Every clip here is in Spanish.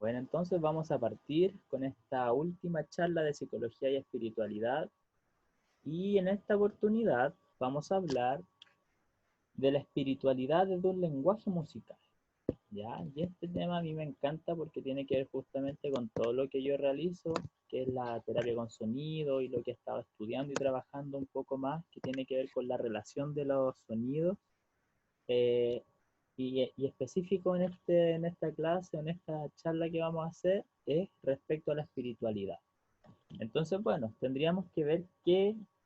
Bueno, entonces vamos a partir con esta última charla de psicología y espiritualidad y en esta oportunidad vamos a hablar de la espiritualidad desde un lenguaje musical, ¿ya? Y este tema a mí me encanta porque tiene que ver justamente con todo lo que yo realizo, que es la terapia con sonido y lo que he estado estudiando y trabajando un poco más, que tiene que ver con la relación de los sonidos eh, y específico en esta clase, en esta charla que vamos a hacer, es respecto a la espiritualidad. Entonces, bueno, tendríamos que ver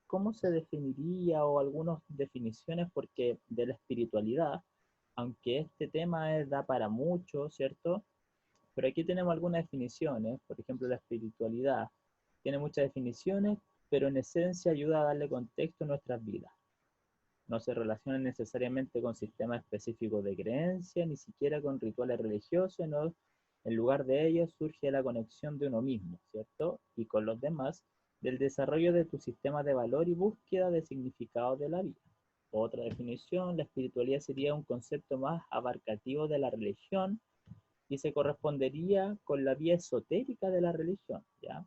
cómo se definiría o algunas definiciones porque de la espiritualidad, aunque este tema da para mucho, ¿cierto? Pero aquí tenemos algunas definiciones. Por ejemplo, la espiritualidad tiene muchas definiciones, pero en esencia ayuda a darle contexto a nuestras vidas. No se relacionan necesariamente con sistemas específicos de creencia, ni siquiera con rituales religiosos, no. En lugar de ello surge la conexión de uno mismo, ¿cierto? Y con los demás, del desarrollo de tu sistema de valor y búsqueda de significado de la vida. Otra definición, la espiritualidad sería un concepto más abarcativo de la religión y se correspondería con la vía esotérica de la religión, ¿ya?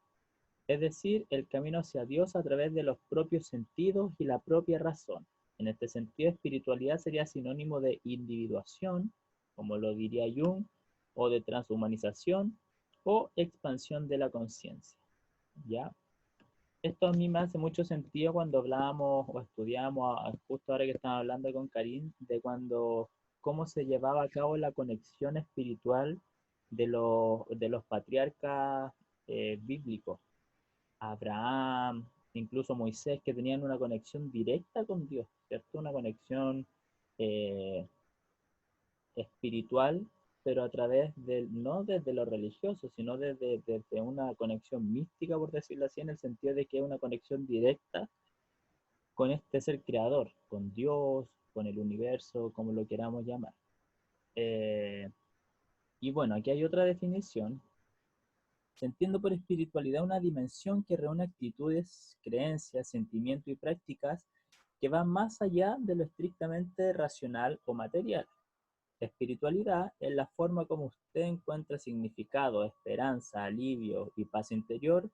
Es decir, el camino hacia Dios a través de los propios sentidos y la propia razón. En este sentido, espiritualidad sería sinónimo de individuación, como lo diría Jung, o de transhumanización o expansión de la conciencia. ¿Ya? Esto a mí me hace mucho sentido cuando hablábamos o estudiamos, justo ahora que estamos hablando con Karim, de cómo se llevaba a cabo la conexión espiritual de los patriarcas bíblicos. Abraham, incluso Moisés, que tenían una conexión directa con Dios, ¿cierto? Una conexión eh, espiritual, pero a través no desde lo religioso, sino desde una conexión mística, por decirlo así, en el sentido de que es una conexión directa con este ser creador, con Dios, con el universo, como lo queramos llamar. Eh, y bueno, aquí hay otra definición. Se entiende por espiritualidad una dimensión que reúne actitudes, creencias, sentimientos y prácticas que van más allá de lo estrictamente racional o material. La espiritualidad es la forma como usted encuentra significado, esperanza, alivio y paz interior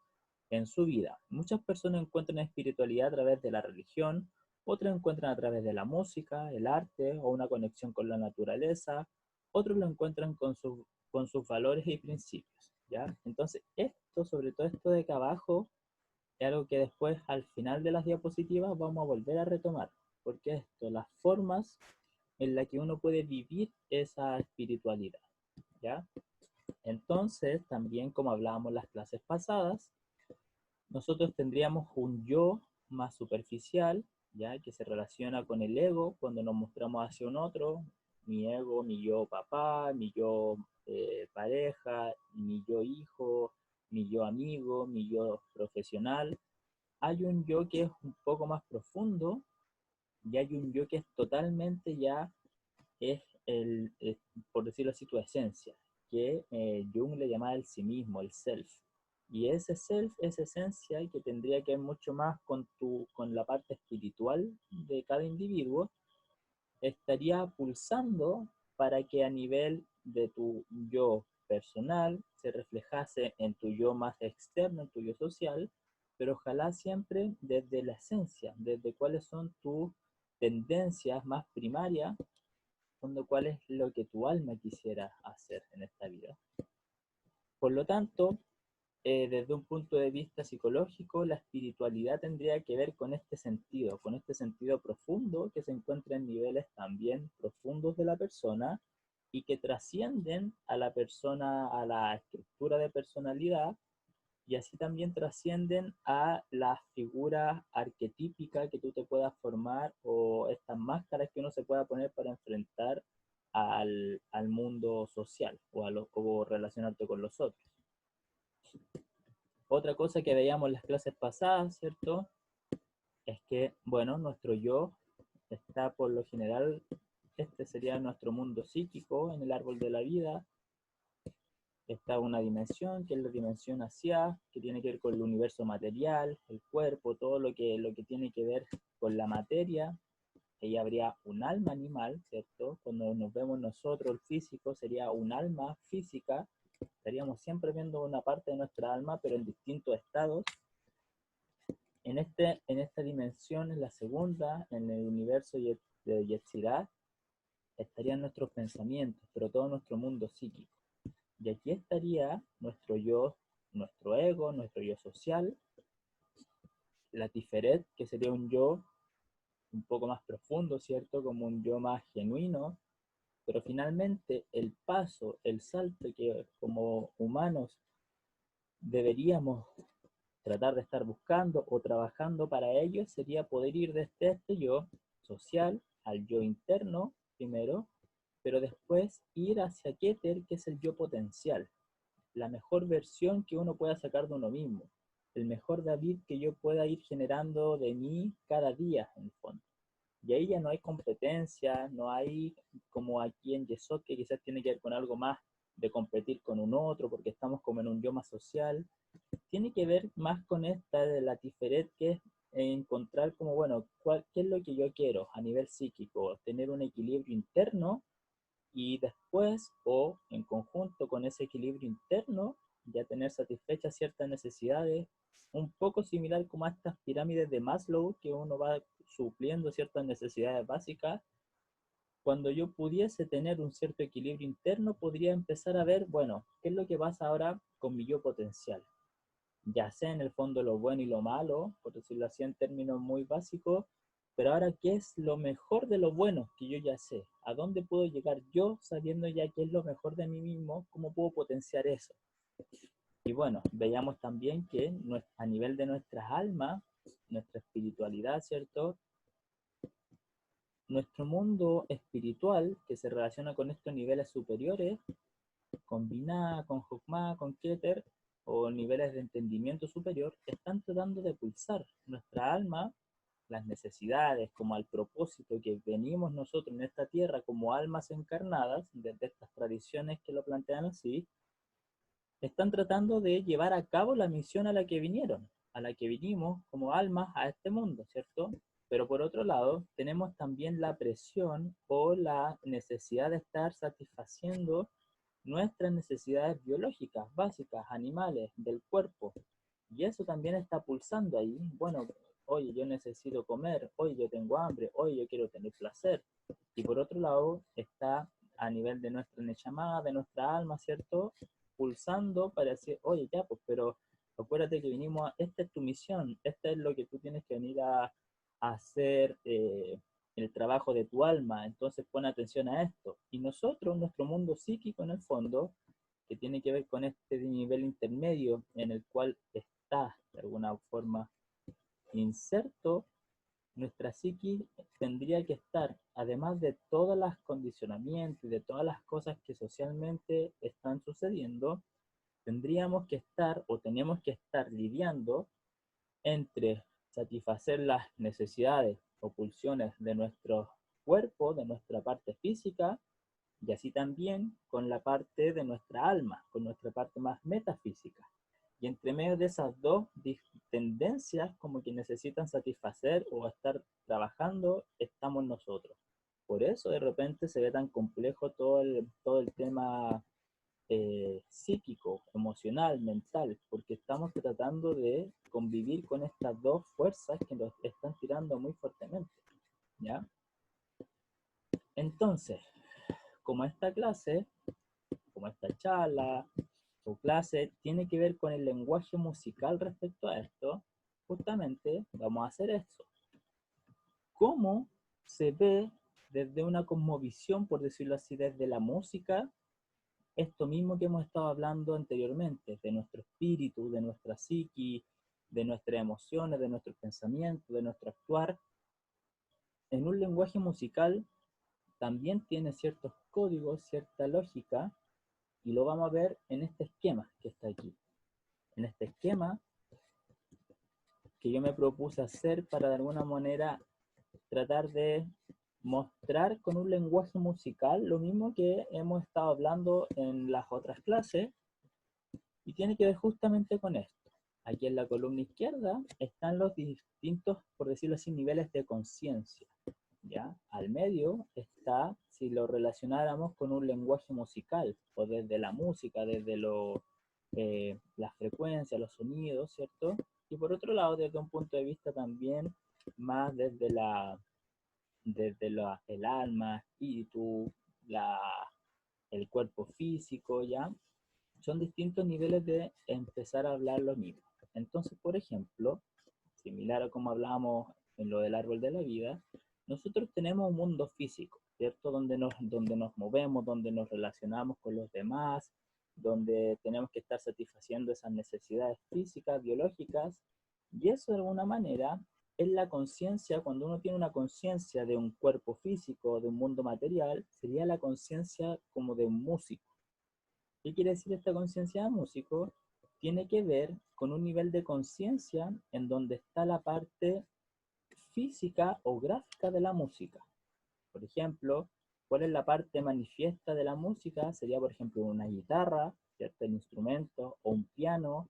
en su vida. Muchas personas encuentran espiritualidad a través de la religión, otras encuentran a través de la música, el arte o una conexión con la naturaleza, otros lo encuentran con sus valores y principios, ¿ya? Entonces, esto, sobre todo esto de acá abajo, es algo que después, al final de las diapositivas, vamos a volver a retomar, porque esto, las formas en las que uno puede vivir esa espiritualidad, ¿ya? Entonces, también como hablábamos en las clases pasadas, nosotros tendríamos un yo más superficial, ¿ya? Que se relaciona con el ego cuando nos mostramos hacia un otro, mi ego, mi yo papá, mi yo pareja, mi yo hijo, mi yo amigo, mi yo profesional. Hay un yo que es un poco más profundo y hay un yo que es totalmente ya, por decirlo así, tu esencia, que Jung le llamaba el sí mismo, el self. Y ese self, esa esencia, que tendría que ver mucho más con la parte espiritual de cada individuo, estaría pulsando para que a nivel de tu yo personal se reflejase en tu yo más externo, en tu yo social, pero ojalá siempre desde la esencia, desde cuáles son tus tendencias más primarias, cuál es lo que tu alma quisiera hacer en esta vida. Por lo tanto, desde un punto de vista psicológico, la espiritualidad tendría que ver con este sentido profundo que se encuentra en niveles también profundos de la persona y que trascienden a la persona, a la estructura de personalidad y así también trascienden a la figura arquetípica que tú te puedas formar o estas máscaras que uno se pueda poner para enfrentar al mundo social o relacionarte con los otros. Otra cosa que veíamos en las clases pasadas, ¿cierto? Es que, bueno, nuestro yo está por lo general, este sería nuestro mundo psíquico en el árbol de la vida. Está una dimensión, que es la dimensión hacia, que tiene que ver con el universo material, el cuerpo, todo lo que tiene que ver con la materia. Ahí habría un alma animal, ¿cierto? Cuando nos vemos nosotros, el físico sería un alma física, Estaríamos siempre viendo una parte de nuestra alma, pero en distintos estados. En esta dimensión, en la segunda, en el universo de Yetzirah, estarían nuestros pensamientos, pero todo nuestro mundo psíquico. Y aquí estaría nuestro yo, nuestro ego, nuestro yo social, la Tiferet, que sería un yo un poco más profundo, ¿cierto? Como un yo más genuino, pero finalmente el paso, el salto que como humanos deberíamos tratar de estar buscando o trabajando para ello sería poder ir desde este yo social al yo interno primero, pero después ir hacia Keter, que es el yo potencial, la mejor versión que uno pueda sacar de uno mismo, el mejor David que yo pueda ir generando de mí cada día, en el fondo. Y ahí ya no hay competencia, no hay como aquí en Yesod, que quizás tiene que ver con algo más de competir con un otro, porque estamos como en un yo más social. Tiene que ver más con esta de la Tiferet, que es encontrar como, bueno, qué es lo que yo quiero a nivel psíquico, tener un equilibrio interno y después, o en conjunto con ese equilibrio interno, ya tener satisfechas ciertas necesidades, un poco similar como a estas pirámides de Maslow, que uno va supliendo ciertas necesidades básicas. Cuando yo pudiese tener un cierto equilibrio interno, podría empezar a ver, bueno, ¿qué es lo que pasa ahora con mi yo potencial? Ya sé en el fondo lo bueno y lo malo, por decirlo así en términos muy básicos, pero ahora, ¿qué es lo mejor de lo bueno que yo ya sé? ¿A dónde puedo llegar yo sabiendo ya qué es lo mejor de mí mismo? ¿Cómo puedo potenciar eso? Y bueno, veíamos también que a nivel de nuestras almas, nuestra espiritualidad, ¿cierto? Nuestro mundo espiritual, que se relaciona con estos niveles superiores, con Binah, con Jokmah, con Keter, o niveles de entendimiento superior, están tratando de pulsar nuestra alma, las necesidades, como al propósito que venimos nosotros en esta tierra como almas encarnadas, desde estas tradiciones que lo plantean así, están tratando de llevar a cabo la misión a la que vinieron, a la que vinimos como almas a este mundo, ¿cierto? Pero por otro lado, tenemos también la presión o la necesidad de estar satisfaciendo nuestras necesidades biológicas, básicas, animales, del cuerpo. Y eso también está pulsando ahí. Bueno, oye, yo necesito comer, oye, yo tengo hambre, oye, yo quiero tener placer. Y por otro lado, está a nivel de nuestra Neshama, de nuestra alma, ¿cierto? Pulsando para decir, oye, ya, pues, pero acuérdate que vinimos, esta es tu misión, esta es lo que tú tienes que venir a hacer el trabajo de tu alma, entonces pon atención a esto. Y nosotros, nuestro mundo psíquico en el fondo, que tiene que ver con este nivel intermedio en el cual está de alguna forma inserto, nuestra psiqui tendría que estar, además de todos los condicionamientos y de todas las cosas que socialmente están sucediendo, tendríamos que estar o tenemos que estar lidiando entre satisfacer las necesidades o pulsiones de nuestro cuerpo, de nuestra parte física, y así también con la parte de nuestra alma, con nuestra parte más metafísica. Y entre medio de esas dos tendencias como que necesitan satisfacer o estar trabajando, estamos nosotros. Por eso de repente se ve tan complejo todo el tema psíquico, emocional, mental, porque estamos tratando de convivir con estas dos fuerzas que nos están tirando muy fuertemente, ¿ya? Entonces, como esta clase, como esta charla o clase tiene que ver con el lenguaje musical respecto a esto, justamente vamos a hacer esto. ¿Cómo se ve desde una cosmovisión, por decirlo así, desde la música, esto mismo que hemos estado hablando anteriormente, de nuestro espíritu, de nuestra psiqui, de nuestras emociones, de nuestros pensamientos, de nuestro actuar? En un lenguaje musical también tiene ciertos códigos, cierta lógica, y lo vamos a ver en este esquema que está aquí. En este esquema que yo me propuse hacer para de alguna manera tratar de mostrar con un lenguaje musical lo mismo que hemos estado hablando en las otras clases, y tiene que ver justamente con esto. Aquí en la columna izquierda están los distintos, por decirlo así, niveles de conciencia. ¿Ya? Al medio está si lo relacionáramos con un lenguaje musical, o desde la música, desde las frecuencias, los sonidos, ¿cierto? Y por otro lado, desde un punto de vista también más el alma, espíritu, el cuerpo físico, ¿ya? Son distintos niveles de empezar a hablar lo mismo. Entonces, por ejemplo, similar a como hablábamos en lo del árbol de la vida, nosotros tenemos un mundo físico, ¿cierto? Donde nos movemos, donde nos relacionamos con los demás, donde tenemos que estar satisfaciendo esas necesidades físicas, biológicas, y eso de alguna manera es la conciencia. Cuando uno tiene una conciencia de un cuerpo físico, de un mundo material, sería la conciencia como de un músico. ¿Qué quiere decir esta conciencia de músico? Tiene que ver con un nivel de conciencia en donde está la parte física o gráfica de la música. Por ejemplo, ¿cuál es la parte manifiesta de la música? Sería, por ejemplo, una guitarra, ¿cierto? El instrumento, o un piano,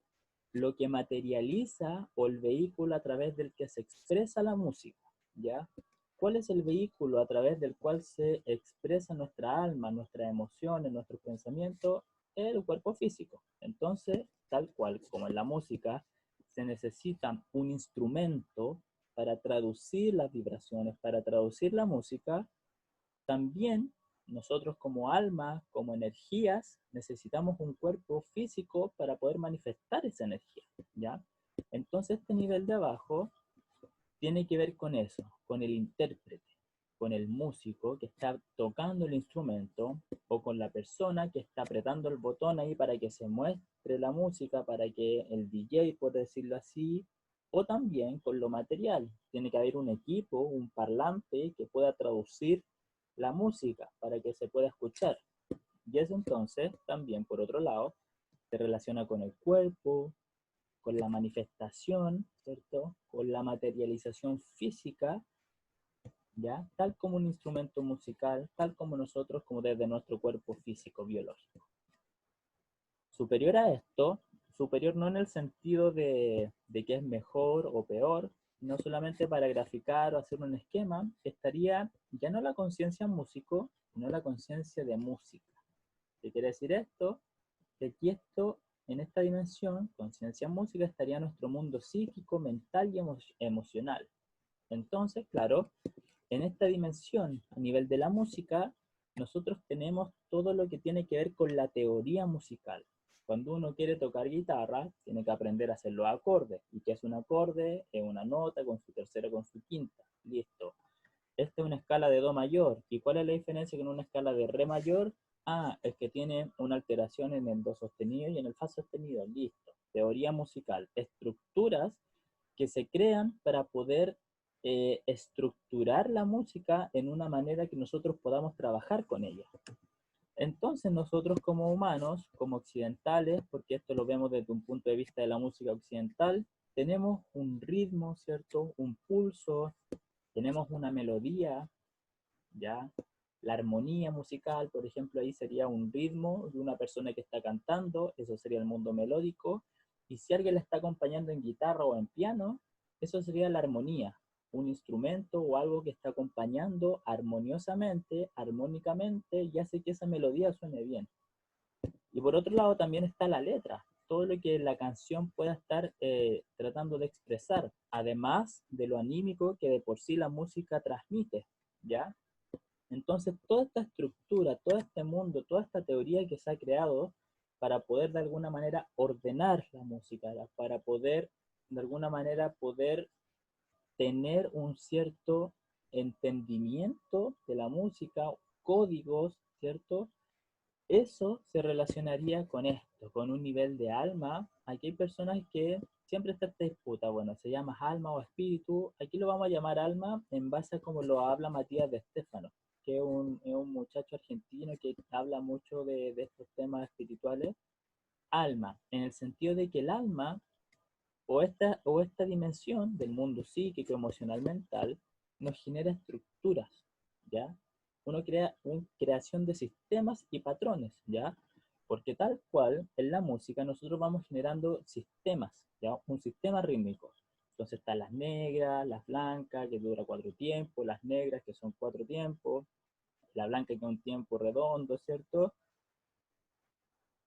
lo que materializa o el vehículo a través del que se expresa la música, ¿ya? ¿Cuál es el vehículo a través del cual se expresa nuestra alma, nuestras emociones, nuestros pensamientos? El cuerpo físico. Entonces, tal cual como en la música, se necesita un instrumento para traducir las vibraciones, para traducir la música. También nosotros como alma, como energías, necesitamos un cuerpo físico para poder manifestar esa energía, ¿ya? Entonces este nivel de abajo tiene que ver con eso, con el intérprete, con el músico que está tocando el instrumento, o con la persona que está apretando el botón ahí para que se muestre la música, para que el DJ, por decirlo así, o también con lo material. Tiene que haber un equipo, un parlante que pueda traducir la música para que se pueda escuchar. Y eso entonces también, por otro lado, se relaciona con el cuerpo, con la manifestación, ¿cierto? Con la materialización física, ¿ya? Tal como un instrumento musical, tal como nosotros, como desde nuestro cuerpo físico biológico. Superior a esto, superior no en el sentido de que es mejor o peor, no solamente para graficar o hacer un esquema, estaría ya no la conciencia músico, sino la conciencia de música. ¿Qué quiere decir esto? Que aquí en esta dimensión, conciencia música, estaría nuestro mundo psíquico, mental y emocional. Entonces, claro, en esta dimensión, a nivel de la música, nosotros tenemos todo lo que tiene que ver con la teoría musical. Cuando uno quiere tocar guitarra, tiene que aprender a hacer los acordes. ¿Y qué es un acorde? Es una nota con su tercera, con su quinta. Listo. Esta es una escala de do mayor. ¿Y cuál es la diferencia con una escala de re mayor? Ah, es que tiene una alteración en el do sostenido y en el fa sostenido. Listo. Teoría musical. Estructuras que se crean para poder estructurar la música en una manera que nosotros podamos trabajar con ella. Entonces nosotros como humanos, como occidentales, porque esto lo vemos desde un punto de vista de la música occidental, tenemos un ritmo, ¿cierto? Un pulso, tenemos una melodía, ¿ya? La armonía musical, por ejemplo, ahí sería un ritmo de una persona que está cantando, eso sería el mundo melódico, y si alguien la está acompañando en guitarra o en piano, eso sería la armonía, un instrumento o algo que está acompañando armoniosamente, armónicamente, y hace que esa melodía suene bien. Y por otro lado también está la letra, todo lo que la canción pueda estar tratando de expresar, además de lo anímico que de por sí la música transmite, ¿ya? Entonces, toda esta estructura, todo este mundo, toda esta teoría que se ha creado para poder de alguna manera ordenar la música, para poder de alguna manera poder tener un cierto entendimiento de la música, códigos, ¿cierto? Eso se relacionaría con esto, con un nivel de alma. Aquí hay personas que siempre está esta disputa, bueno, se llama alma o espíritu. Aquí lo vamos a llamar alma en base a como lo habla Matías de Estéfano, que es un muchacho argentino que habla mucho de estos temas espirituales. Alma, en el sentido de que el alma o esta dimensión del mundo psíquico, emocional, mental, nos genera estructuras, ¿ya? Uno crea una creación de sistemas y patrones, ¿ya? Porque tal cual en la música nosotros vamos generando sistemas, ¿ya? Un sistema rítmico. Entonces están las negras, las blancas, que dura 4 tiempos, las negras, que son 4 tiempos, la blanca que es un tiempo redondo, ¿cierto?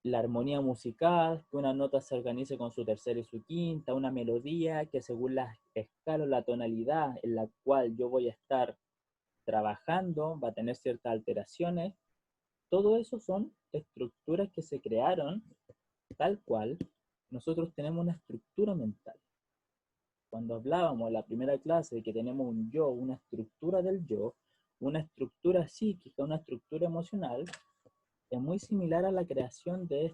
La armonía musical, que una nota se organice con su tercera y su quinta, una melodía que según la escala o la tonalidad en la cual yo voy a estar trabajando va a tener ciertas alteraciones. Todo eso son estructuras que se crearon tal cual nosotros tenemos una estructura mental. Cuando hablábamos en la primera clase de que tenemos un yo, una estructura del yo, una estructura psíquica, una estructura emocional, es muy similar a la creación de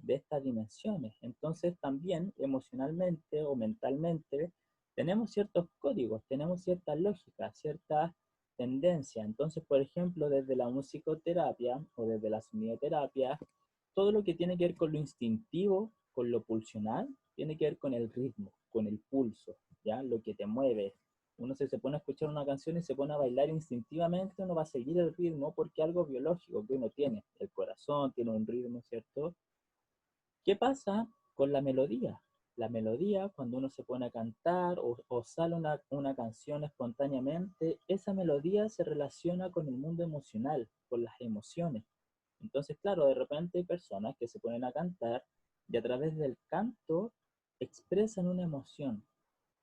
estas dimensiones. Entonces también emocionalmente o mentalmente tenemos ciertos códigos, tenemos ciertas lógicas, ciertas tendencias. Entonces, por ejemplo, desde la musicoterapia o desde la sonidoterapia, todo lo que tiene que ver con lo instintivo, con lo pulsional, tiene que ver con el ritmo, con el pulso, ¿ya? Lo que te mueve. Uno se pone a escuchar una canción y se pone a bailar instintivamente, uno va a seguir el ritmo porque es algo biológico que uno tiene. El corazón tiene un ritmo, ¿cierto? ¿Qué pasa con la melodía? La melodía, cuando uno se pone a cantar o sale una canción espontáneamente, esa melodía se relaciona con el mundo emocional, con las emociones. Entonces, claro, de repente hay personas que se ponen a cantar y a través del canto expresan una emoción,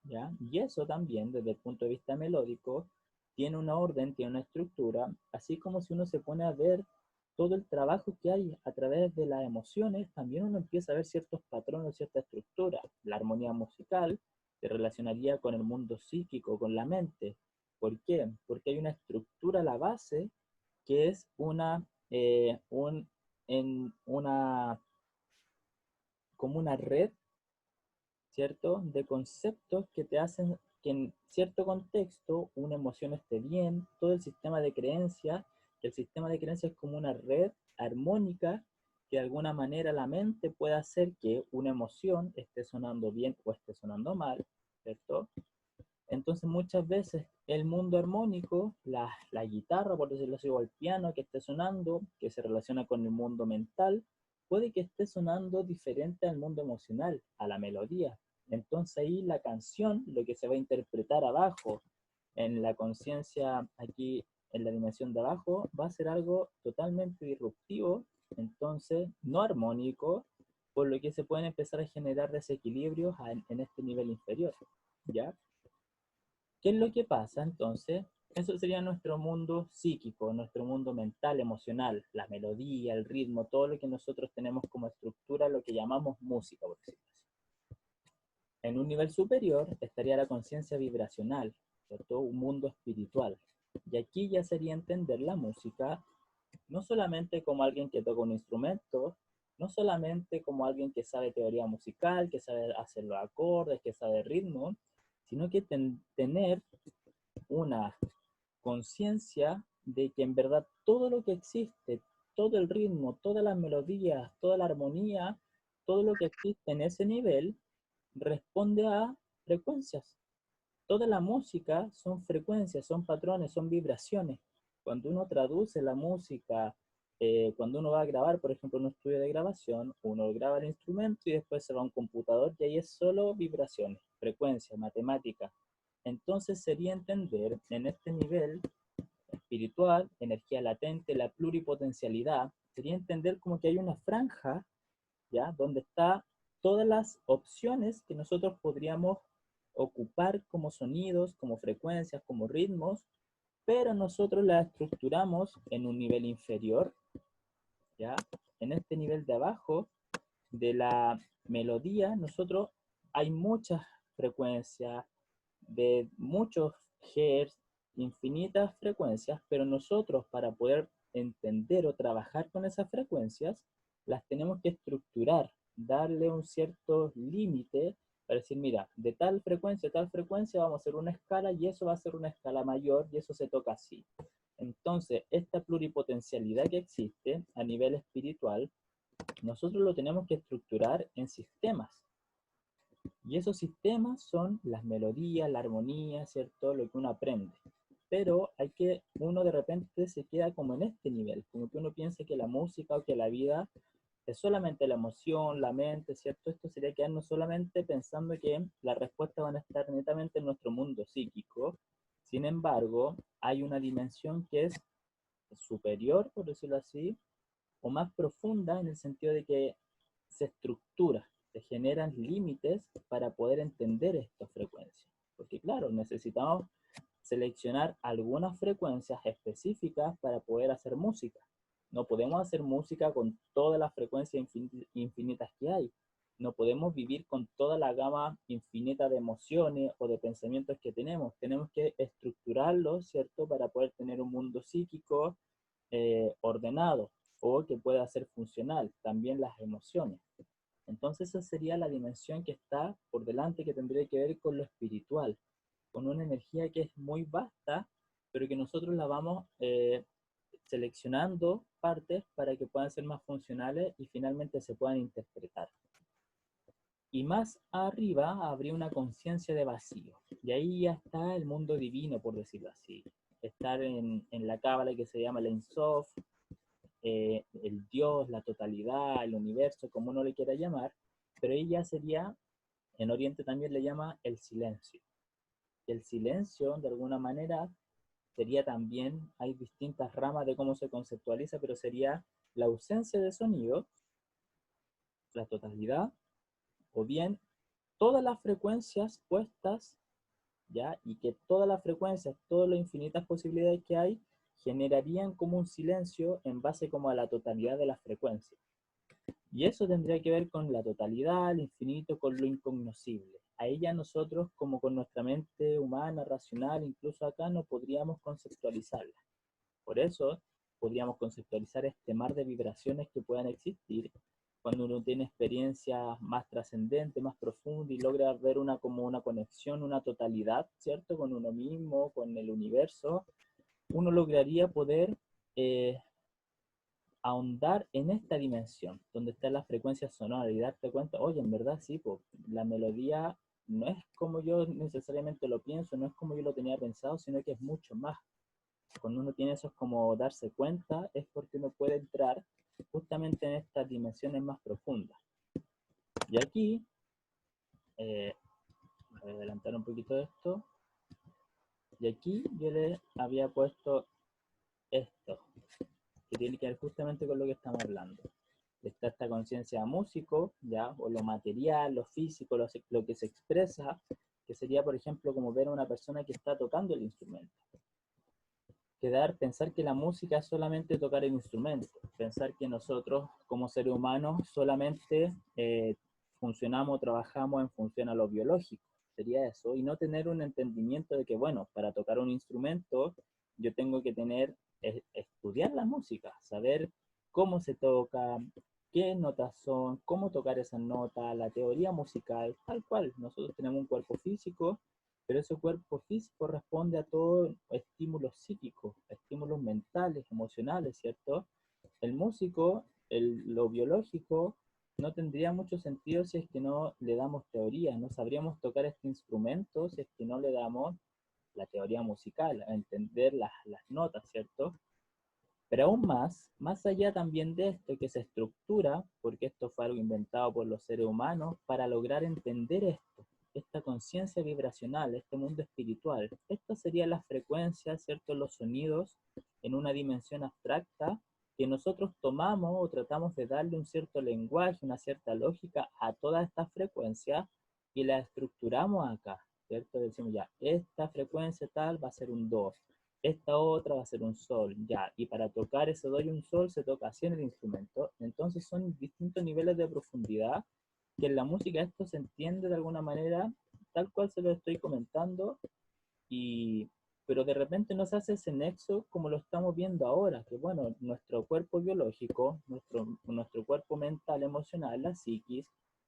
¿ya? Y eso también, desde el punto de vista melódico, tiene una orden, tiene una estructura, así como si uno se pone a ver todo el trabajo que hay a través de las emociones, también uno empieza a ver ciertos patrones, cierta estructura. La armonía musical se relacionaría con el mundo psíquico, con la mente. ¿Por qué? Porque hay una estructura a la base que es una, como una red, ¿cierto? De conceptos que te hacen que en cierto contexto una emoción esté bien, todo el sistema de creencias, que el sistema de creencias es como una red armónica que de alguna manera la mente puede hacer que una emoción esté sonando bien o esté sonando mal, ¿cierto? Entonces muchas veces el mundo armónico, la guitarra, por decirlo así, o el piano que esté sonando, que se relaciona con el mundo mental, puede que esté sonando diferente al mundo emocional, a la melodía. Entonces ahí la canción, lo que se va a interpretar abajo, en la conciencia aquí, en la dimensión de abajo, va a ser algo totalmente disruptivo, entonces no armónico, por lo que se pueden empezar a generar desequilibrios en este nivel inferior, ¿ya? ¿Qué es lo que pasa entonces? Eso sería nuestro mundo psíquico, nuestro mundo mental, emocional, la melodía, el ritmo, todo lo que nosotros tenemos como estructura, lo que llamamos música, por decirlo así. En un nivel superior estaría la conciencia vibracional, ¿cierto? Un mundo espiritual. Y aquí ya sería entender la música no solamente como alguien que toca un instrumento, no solamente como alguien que sabe teoría musical, que sabe hacer los acordes, que sabe ritmo, sino que tener una conciencia de que en verdad todo lo que existe, todo el ritmo, todas las melodías, toda la armonía, todo lo que existe en ese nivel responde a frecuencias. Toda la música son frecuencias, son patrones, son vibraciones. Cuando uno traduce la música, cuando uno va a grabar, por ejemplo, en un estudio de grabación, uno graba el instrumento y después se va a un computador y ahí es solo vibraciones, frecuencias, matemáticas. Entonces sería entender en este nivel espiritual, energía latente, la pluripotencialidad, sería entender como que hay una franja, ¿ya? Donde está todas las opciones que nosotros podríamos ocupar como sonidos, como frecuencias, como ritmos, pero nosotros las estructuramos en un nivel inferior, ¿ya? En este nivel de abajo de la melodía, nosotros hay muchas frecuencias, de muchos hertz, infinitas frecuencias, pero nosotros para poder entender o trabajar con esas frecuencias, las tenemos que estructurar, darle un cierto límite para decir, mira, de tal frecuencia a tal frecuencia vamos a hacer una escala y eso va a ser una escala mayor y eso se toca así. Entonces, esta pluripotencialidad que existe a nivel espiritual, nosotros lo tenemos que estructurar en sistemas. Y esos sistemas son las melodías, la armonía, ¿cierto? Lo que uno aprende. Pero uno de repente se queda como en este nivel, como que uno piensa que la música o que la vida es solamente la emoción, la mente, ¿cierto? Esto sería quedarnos solamente pensando que las respuestas van a estar netamente en nuestro mundo psíquico. Sin embargo, hay una dimensión que es superior, por decirlo así, o más profunda en el sentido de que se estructura, se generan límites para poder entender estas frecuencias. Porque claro, necesitamos seleccionar algunas frecuencias específicas para poder hacer música. No podemos hacer música con todas las frecuencias infinitas que hay. No podemos vivir con toda la gama infinita de emociones o de pensamientos que tenemos. Tenemos que estructurarlos, ¿cierto? Para poder tener un mundo psíquico ordenado o que pueda ser funcional. También las emociones. Entonces esa sería la dimensión que está por delante, que tendría que ver con lo espiritual, con una energía que es muy vasta, pero que nosotros la vamos seleccionando partes para que puedan ser más funcionales y finalmente se puedan interpretar. Y más arriba habría una conciencia de vacío. Y ahí ya está el mundo divino, por decirlo así. Estar en la cábala que se llama el Ein Sof, el Dios, la totalidad, el universo, como uno le quiera llamar, pero ahí ya sería, en Oriente también le llama el silencio. El silencio, de alguna manera, sería también, hay distintas ramas de cómo se conceptualiza, pero sería la ausencia de sonido, la totalidad, o bien todas las frecuencias puestas, ¿ya? Y que todas las frecuencias, todas las infinitas posibilidades que hay, generarían como un silencio en base como a la totalidad de las frecuencias. Y eso tendría que ver con la totalidad, el infinito, con lo incognoscible. Ahí ya nosotros, como con nuestra mente humana, racional, incluso acá, no podríamos conceptualizarla. Por eso, podríamos conceptualizar este mar de vibraciones que puedan existir cuando uno tiene experiencias más trascendentes, más profundas y logra ver una como una conexión, una totalidad, ¿cierto? Con uno mismo, con el universo, uno lograría poder ahondar en esta dimensión, donde están las frecuencias sonoras y darte cuenta, oye, en verdad sí, po, la melodía no es como yo necesariamente lo pienso, no es como yo lo tenía pensado, sino que es mucho más. Cuando uno tiene eso es como darse cuenta, es porque uno puede entrar justamente en estas dimensiones más profundas. Y aquí, voy a adelantar un poquito de esto, y aquí yo le había puesto esto, que tiene que ver justamente con lo que estamos hablando. Está esta conciencia músico, ¿ya? O lo material, lo físico, lo que se expresa, que sería, por ejemplo, como ver a una persona que está tocando el instrumento. Pensar que la música es solamente tocar el instrumento, pensar que nosotros como seres humanos solamente funcionamos, trabajamos en función a lo biológico, sería eso, y no tener un entendimiento de que, bueno, para tocar un instrumento yo tengo que estudiar la música, saber cómo se toca, qué notas son, cómo tocar esas notas, la teoría musical, tal cual. Nosotros tenemos un cuerpo físico, pero ese cuerpo físico responde a todo estímulos psíquicos, estímulos mentales, emocionales, ¿cierto? El músico, lo biológico, no tendría mucho sentido si es que no le damos teoría, no sabríamos tocar este instrumento si es que no le damos la teoría musical, a entender las notas, ¿cierto? Pero aún más allá también de esto que se estructura, porque esto fue algo inventado por los seres humanos, para lograr entender esto, esta conciencia vibracional, este mundo espiritual. Estas serían las frecuencias, ¿cierto? Los sonidos en una dimensión abstracta que nosotros tomamos o tratamos de darle un cierto lenguaje, una cierta lógica a todas estas frecuencias y las estructuramos acá, ¿cierto? Decimos ya, esta frecuencia tal va a ser un do, esta otra va a ser un sol, ya, y para tocar ese do y un sol se toca así en el instrumento, entonces son distintos niveles de profundidad que en la música esto se entiende de alguna manera tal cual se lo estoy comentando, y, pero de repente no se hace ese nexo como lo estamos viendo ahora, que bueno, nuestro cuerpo biológico, nuestro cuerpo mental, emocional, la psiquis,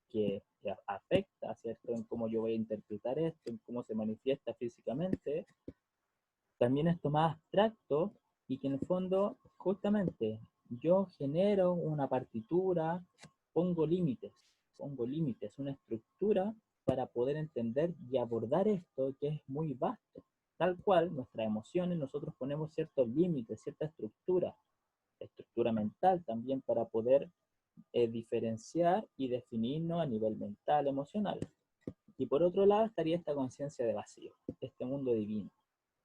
que afecta, ¿cierto?, en cómo yo voy a interpretar esto, en cómo se manifiesta físicamente, también esto más abstracto y que en el fondo justamente yo genero una partitura, pongo límites, una estructura para poder entender y abordar esto que es muy vasto. Tal cual, nuestras emociones, nosotros ponemos ciertos límites, cierta estructura mental también para poder diferenciar y definirnos a nivel mental, emocional. Y por otro lado estaría esta conciencia de vacío, este mundo divino.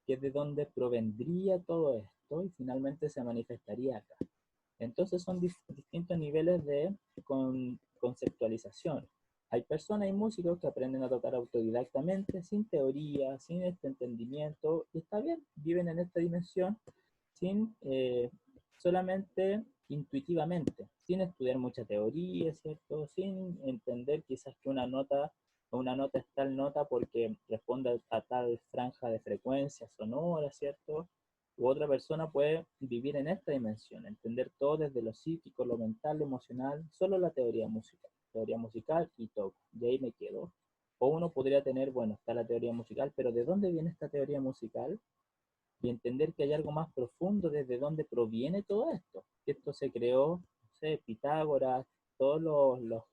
que es de donde provendría todo esto y finalmente se manifestaría acá. Entonces son distintos niveles de conceptualización. Hay personas y músicos que aprenden a tocar autodidactamente, sin teoría, sin este entendimiento, y está bien, viven en esta dimensión sin solamente intuitivamente, sin estudiar mucha teoría, ¿cierto? Sin entender quizás que una nota es tal nota porque responde a tal franja de frecuencia sonora, ¿cierto? U otra persona puede vivir en esta dimensión, entender todo desde lo psíquico, lo mental, lo emocional, solo la teoría musical y toco, y ahí me quedo. O uno podría tener, bueno, está la teoría musical, pero ¿de dónde viene esta teoría musical? Y entender que hay algo más profundo desde dónde proviene todo esto. Esto se creó, no sé, Pitágoras, todas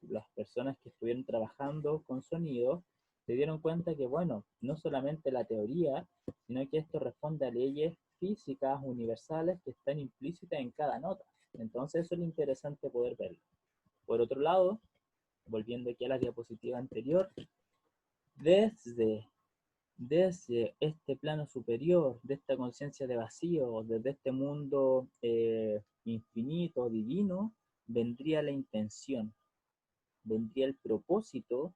las personas que estuvieron trabajando con sonido, se dieron cuenta que, bueno, no solamente la teoría, sino que esto responde a leyes físicas universales que están implícitas en cada nota. Entonces eso es lo interesante poder verlo. Por otro lado, volviendo aquí a la diapositiva anterior, desde desde este plano superior, de esta conciencia de vacío, desde este mundo infinito, divino, vendría la intención, vendría el propósito,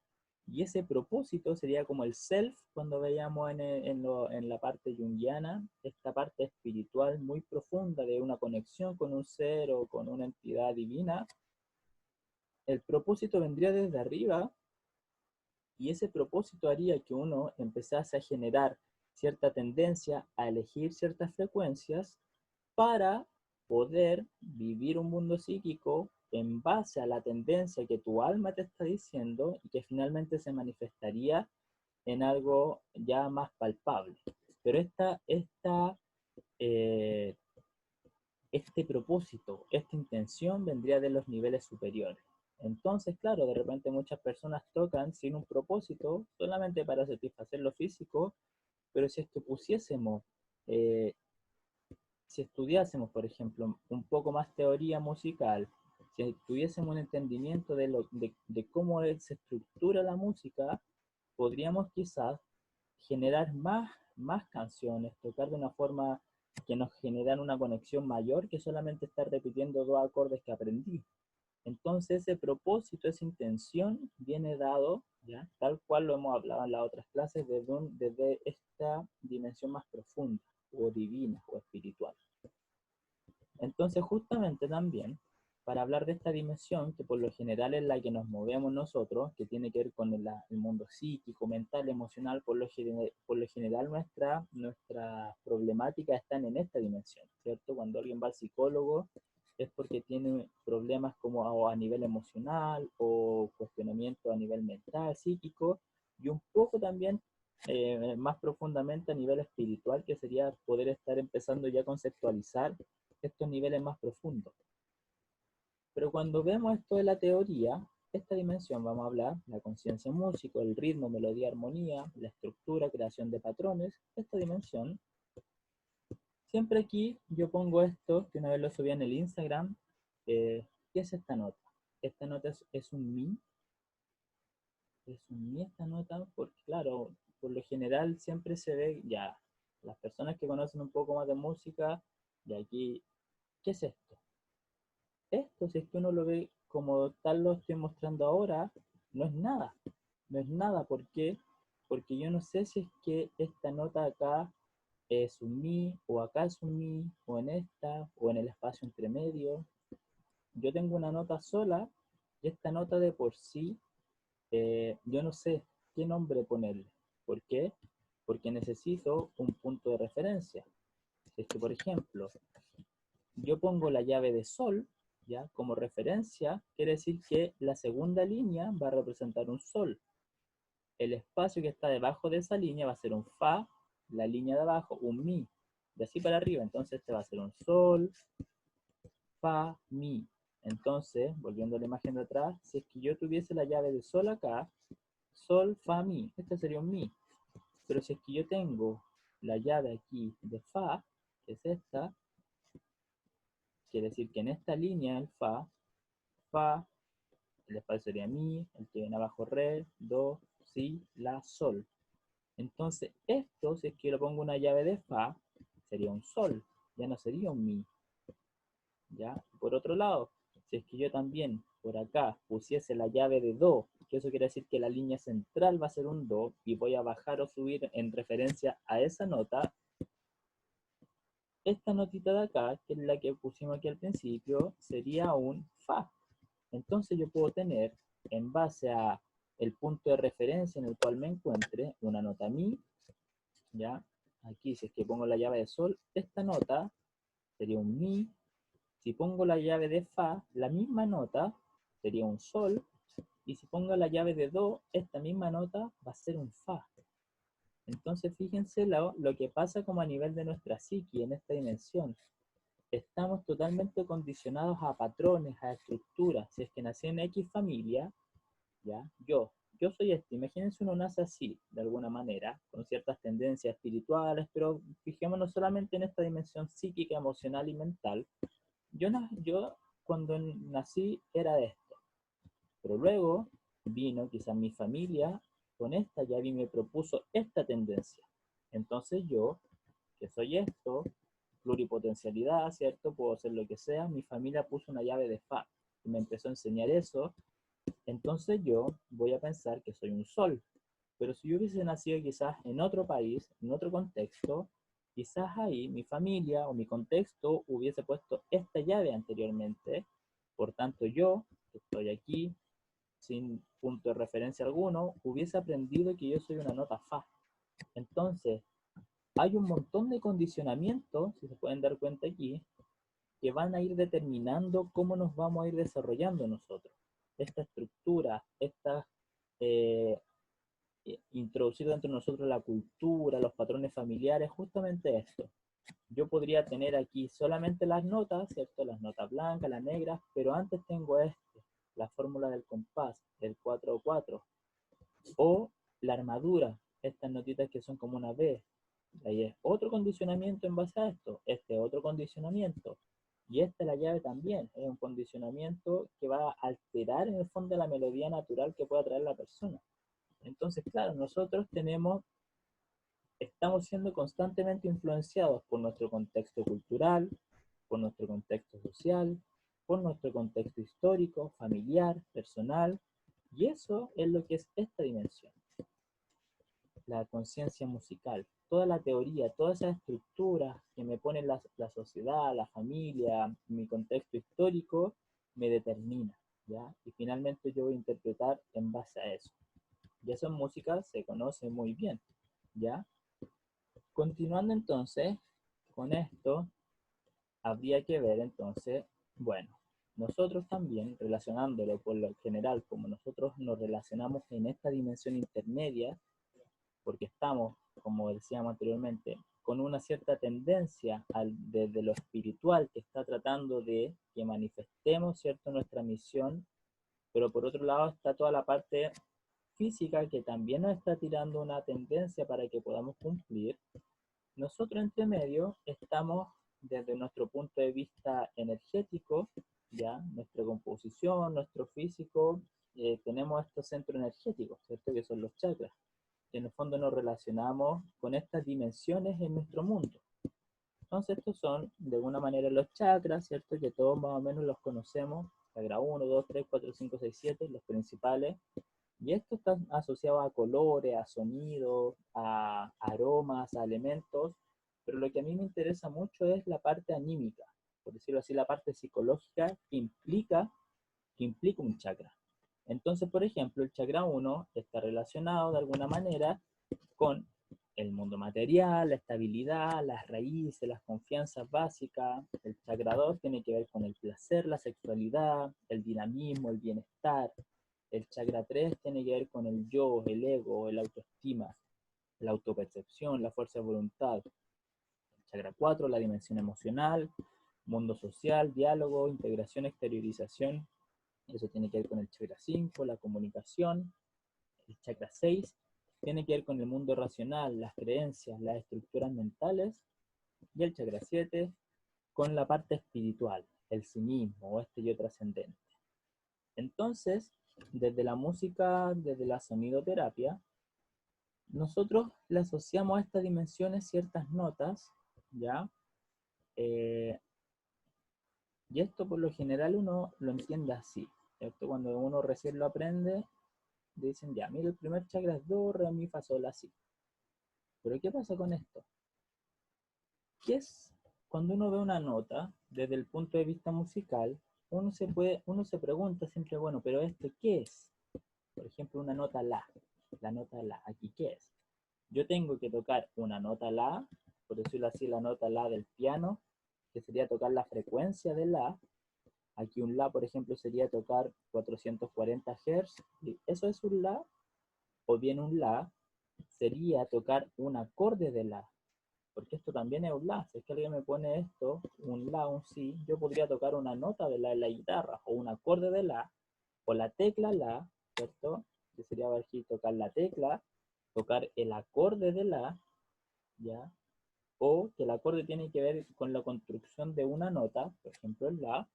y ese propósito sería como el self cuando veíamos en la parte junguiana, esta parte espiritual muy profunda de una conexión con un ser o con una entidad divina. El propósito vendría desde arriba y ese propósito haría que uno empezase a generar cierta tendencia a elegir ciertas frecuencias para poder vivir un mundo psíquico en base a la tendencia que tu alma te está diciendo y que finalmente se manifestaría en algo ya más palpable. Pero eh, este propósito, esta intención vendría de los niveles superiores. Entonces, claro, de repente muchas personas tocan sin un propósito, solamente para satisfacer lo físico, pero si es que pusiésemos, eh, si estudiásemos, por ejemplo, un poco más teoría musical, si tuviésemos un entendimiento de cómo se estructura la música, podríamos quizás generar más canciones, tocar de una forma que nos generan una conexión mayor que solamente estar repitiendo dos acordes que aprendí. Entonces ese propósito, esa intención viene dado, ¿ya? Tal cual lo hemos hablado en las otras clases, desde esta dimensión más profunda, o divina, o espiritual. Entonces, justamente también, para hablar de esta dimensión, que por lo general es la que nos movemos nosotros, que tiene que ver con el mundo psíquico, mental, emocional, por lo general nuestra problemática están en esta dimensión, ¿cierto? Cuando alguien va al psicólogo es porque tiene problemas como a nivel emocional o cuestionamiento a nivel mental, psíquico, y un poco también más profundamente a nivel espiritual, que sería poder estar empezando ya a conceptualizar estos niveles más profundos. Pero cuando vemos esto de la teoría, esta dimensión vamos a hablar, la conciencia músico, el ritmo, melodía, armonía, la estructura, creación de patrones, esta dimensión, siempre aquí yo pongo esto, que una vez lo subí en el Instagram, ¿qué es esta nota? Esta nota es un mi, esta nota, porque claro, por lo general siempre se ve, ya, las personas que conocen un poco más de música, de aquí, ¿qué es esto? Esto, si es que uno lo ve como tal lo estoy mostrando ahora, no es nada. No es nada. ¿Por qué? Porque yo no sé si es que esta nota acá es un mi, o acá es un mi, o en esta, o en el espacio entre medio. Yo tengo una nota sola y esta nota de por sí, yo no sé qué nombre ponerle. ¿Por qué? Porque necesito un punto de referencia. Si es que, por ejemplo, yo pongo la llave de sol, ¿ya? Como referencia, quiere decir que la segunda línea va a representar un sol. El espacio que está debajo de esa línea va a ser un fa, la línea de abajo, un mi, de así para arriba. Entonces este va a ser un sol, fa, mi. Entonces, volviendo a la imagen de atrás, si es que yo tuviese la llave de sol acá, sol, fa, mi, este sería un mi. Pero si es que yo tengo la llave aquí de fa, que es esta, quiere decir que en esta línea, el fa, el espacio sería mi, el que viene abajo re, do, si, la, sol. Entonces, esto, si es que lo pongo una llave de fa, sería un sol, ya no sería un mi. ¿Ya? Por otro lado, si es que yo también por acá pusiese la llave de do, que eso quiere decir que la línea central va a ser un do, y voy a bajar o subir en referencia a esa nota, esta notita de acá, que es la que pusimos aquí al principio, sería un fa. Entonces yo puedo tener, en base a el punto de referencia en el cual me encuentre, una nota mi, ¿ya? Aquí, si es que pongo la llave de sol, esta nota sería un mi. Si pongo la llave de fa, la misma nota sería un sol. Y si pongo la llave de do, esta misma nota va a ser un fa. Entonces fíjense lo que pasa como a nivel de nuestra psique en esta dimensión. Estamos totalmente condicionados a patrones, a estructuras. Si es que nací en X familia, ¿ya? Yo soy este. Imagínense uno nace así, de alguna manera, con ciertas tendencias espirituales, pero fijémonos solamente en esta dimensión psíquica, emocional y mental. Yo cuando nací era de esto, pero luego vino quizás mi familia con esta llave y me propuso esta tendencia. Entonces yo, que soy esto, pluripotencialidad, ¿cierto? Puedo hacer lo que sea, mi familia puso una llave de fa y me empezó a enseñar eso, entonces yo voy a pensar que soy un sol. Pero si yo hubiese nacido quizás en otro país, en otro contexto, quizás ahí mi familia o mi contexto hubiese puesto esta llave anteriormente. Por tanto, yo, que estoy aquí sin punto de referencia alguno, hubiese aprendido que yo soy una nota fa. Entonces, hay un montón de condicionamientos, si se pueden dar cuenta aquí, que van a ir determinando cómo nos vamos a ir desarrollando nosotros. Esta estructura, eh, introducir dentro de nosotros la cultura, los patrones familiares, justamente esto. Yo podría tener aquí solamente las notas, ¿cierto? Las notas blancas, las negras, pero antes tengo la fórmula del compás, el 4-4, o la armadura, estas notitas que son como una B. Ahí es otro condicionamiento en base a esto, este otro condicionamiento. Y esta la llave también, es un condicionamiento que va a alterar en el fondo la melodía natural que pueda traer la persona. Entonces, claro, nosotros estamos siendo constantemente influenciados por nuestro contexto cultural, por nuestro contexto social, por nuestro contexto histórico, familiar, personal, y eso es lo que es esta dimensión, la conciencia musical. Toda la teoría, todas esas estructuras que me ponen la sociedad, la familia, mi contexto histórico, me determina, ¿ya? Y finalmente yo voy a interpretar en base a eso. Y eso en música se conoce muy bien, ¿ya? Continuando entonces con esto, habría que ver entonces, bueno, nosotros también relacionándolo por lo general, como nosotros nos relacionamos en esta dimensión intermedia, porque estamos, como decíamos anteriormente, con una cierta tendencia desde lo espiritual que está tratando de que manifestemos, ¿cierto?, nuestra misión, pero por otro lado está toda la parte física que también nos está tirando una tendencia para que podamos cumplir. Nosotros entre medio estamos desde nuestro punto de vista energético, ya, nuestra composición, nuestro físico, tenemos estos centros energéticos, ¿cierto? Que son los chakras. Que en el fondo nos relacionamos con estas dimensiones en nuestro mundo. Entonces estos son, de alguna manera, los chakras, ¿cierto? Que todos más o menos los conocemos, chakra 1, 2, 3, 4, 5, 6, 7, los principales. Y esto está asociado a colores, a sonidos, a aromas, a elementos, pero lo que a mí me interesa mucho es la parte anímica, por decirlo así, la parte psicológica que implica un chakra. Entonces, por ejemplo, el chakra 1 está relacionado de alguna manera con el mundo material, la estabilidad, las raíces, las confianzas básicas. El chakra 2 tiene que ver con el placer, la sexualidad, el dinamismo, el bienestar. El chakra 3 tiene que ver con el yo, el ego, el autoestima, la autopercepción, la fuerza de voluntad. El chakra 4, la dimensión emocional, mundo social, diálogo, integración, exteriorización. Eso tiene que ver con el chakra 5, la comunicación. El chakra 6 tiene que ver con el mundo racional, las creencias, las estructuras mentales. Y el chakra 7 con la parte espiritual, el sí mismo o este yo trascendente. Entonces, desde la música, desde la sonidoterapia, nosotros le asociamos a estas dimensiones ciertas notas, ¿ya? Eh, y esto por lo general uno lo entiende así, ¿cierto? Cuando uno recién lo aprende, dicen, ya, mira, el primer chakra es do, re, mi, fa, sol, la, si. Pero ¿qué pasa con esto? ¿Qué es cuando uno ve una nota desde el punto de vista musical? Uno se pregunta siempre, bueno, pero ¿esto qué es? Por ejemplo, una nota la nota la, aquí ¿qué es? Yo tengo que tocar una nota la, por decirlo así, la nota la del piano, que sería tocar la frecuencia de la. Aquí un la, por ejemplo, sería tocar 440 Hz, y eso es un la, o bien un la sería tocar un acorde de la, porque esto también es un la. Si es que alguien me pone esto, un la, un si, yo podría tocar una nota de la en la guitarra, o un acorde de la, o la tecla la, ¿cierto? Que sería aquí tocar la tecla, tocar el acorde de la, ¿ya? O que el acorde tiene que ver con la construcción de una nota, por ejemplo el la,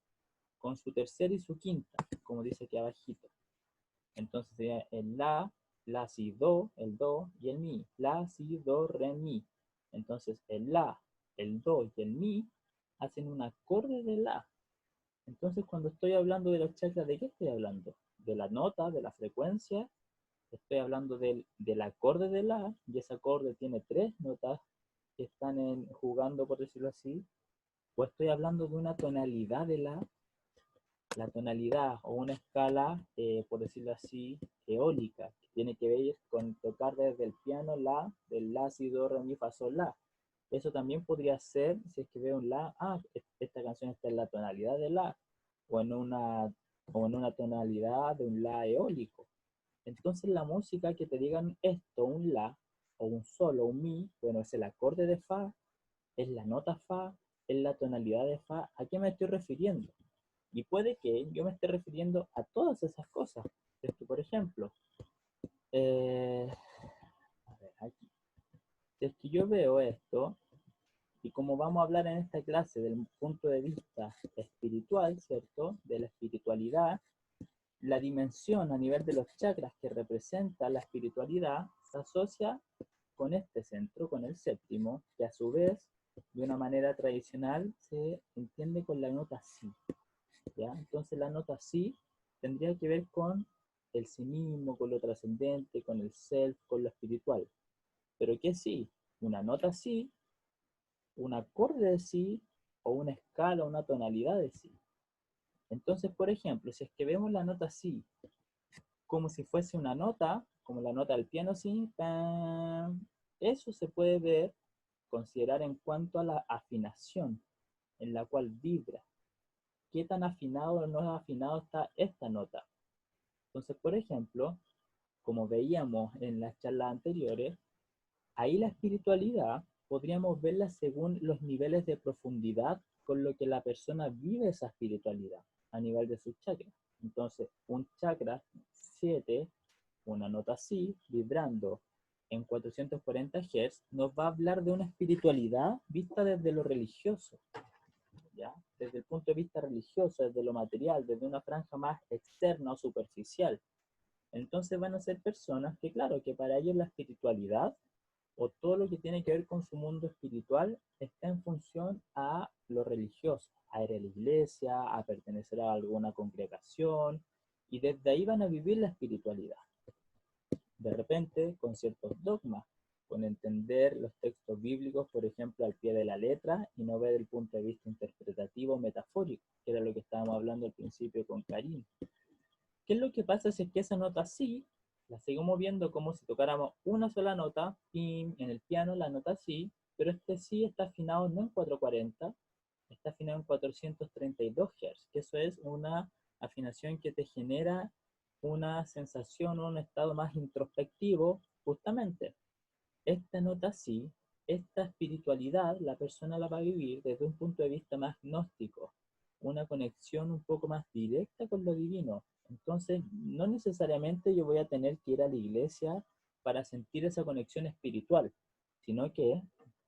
con su tercera y su quinta, como dice aquí abajito. Entonces sería el la, si, do, el do y el mi. La, si, do, re, mi. Entonces el la, el do y el mi hacen un acorde de la. Entonces cuando estoy hablando de los chakras, ¿de qué estoy hablando? De la nota, de la frecuencia. Estoy hablando del acorde de la, y ese acorde tiene tres notas que están jugando, por decirlo así. O estoy hablando de una tonalidad de la tonalidad o una escala, por decirlo así, eólica, que tiene que ver con tocar desde el piano la, del la, si, do, re, mi, fa, sol, la. Eso también podría ser, si es que veo un la, esta canción está en la tonalidad de la, o en una tonalidad de un la eólico. Entonces la música que te digan esto, un la, o un sol, o un mi, bueno, es el acorde de fa, es la nota fa, es la tonalidad de fa. ¿A qué me estoy refiriendo? Y puede que yo me esté refiriendo a todas esas cosas. Esto, por ejemplo, eh, a ver, aquí. Si es que yo veo esto, y como vamos a hablar en esta clase del punto de vista espiritual, ¿cierto? De la espiritualidad, la dimensión a nivel de los chakras que representa la espiritualidad se asocia con este centro, con el séptimo, que a su vez, de una manera tradicional, se entiende con la nota si. ¿Ya? Entonces la nota sí tendría que ver con el sí mismo, con lo trascendente, con el self, con lo espiritual. Pero ¿qué sí? Una nota sí, un acorde de sí, o una escala, una tonalidad de sí. Entonces, por ejemplo, si es que vemos la nota sí como si fuese una nota, como la nota del piano sí, eso se puede ver, considerar en cuanto a la afinación en la cual vibra. ¿Qué tan afinado o no afinado está esta nota? Entonces, por ejemplo, como veíamos en las charlas anteriores, ahí la espiritualidad podríamos verla según los niveles de profundidad con lo que la persona vive esa espiritualidad a nivel de sus chakras. Entonces, un chakra 7, una nota así, vibrando en 440 Hz, nos va a hablar de una espiritualidad vista desde lo religioso, ¿ya? Desde el punto de vista religioso, desde lo material, desde una franja más externa o superficial. Entonces van a ser personas que, claro, que para ellos la espiritualidad o todo lo que tiene que ver con su mundo espiritual está en función a lo religioso, a ir a la iglesia, a pertenecer a alguna congregación, y desde ahí van a vivir la espiritualidad. De repente, con ciertos dogmas, con entender los textos bíblicos, por ejemplo, al pie de la letra, y no ver el punto de vista interpretativo, metafórico, que era lo que estábamos hablando al principio con Karim. ¿Qué es lo que pasa si es que esa nota sí, la seguimos viendo como si tocáramos una sola nota, pim, en el piano la nota sí, pero este sí está afinado no en 440, está afinado en 432 Hz, que eso es una afinación que te genera una sensación o un estado más introspectivo, justamente. Esta nota sí, esta espiritualidad, la persona la va a vivir desde un punto de vista más gnóstico, una conexión un poco más directa con lo divino. Entonces, no necesariamente yo voy a tener que ir a la iglesia para sentir esa conexión espiritual, sino que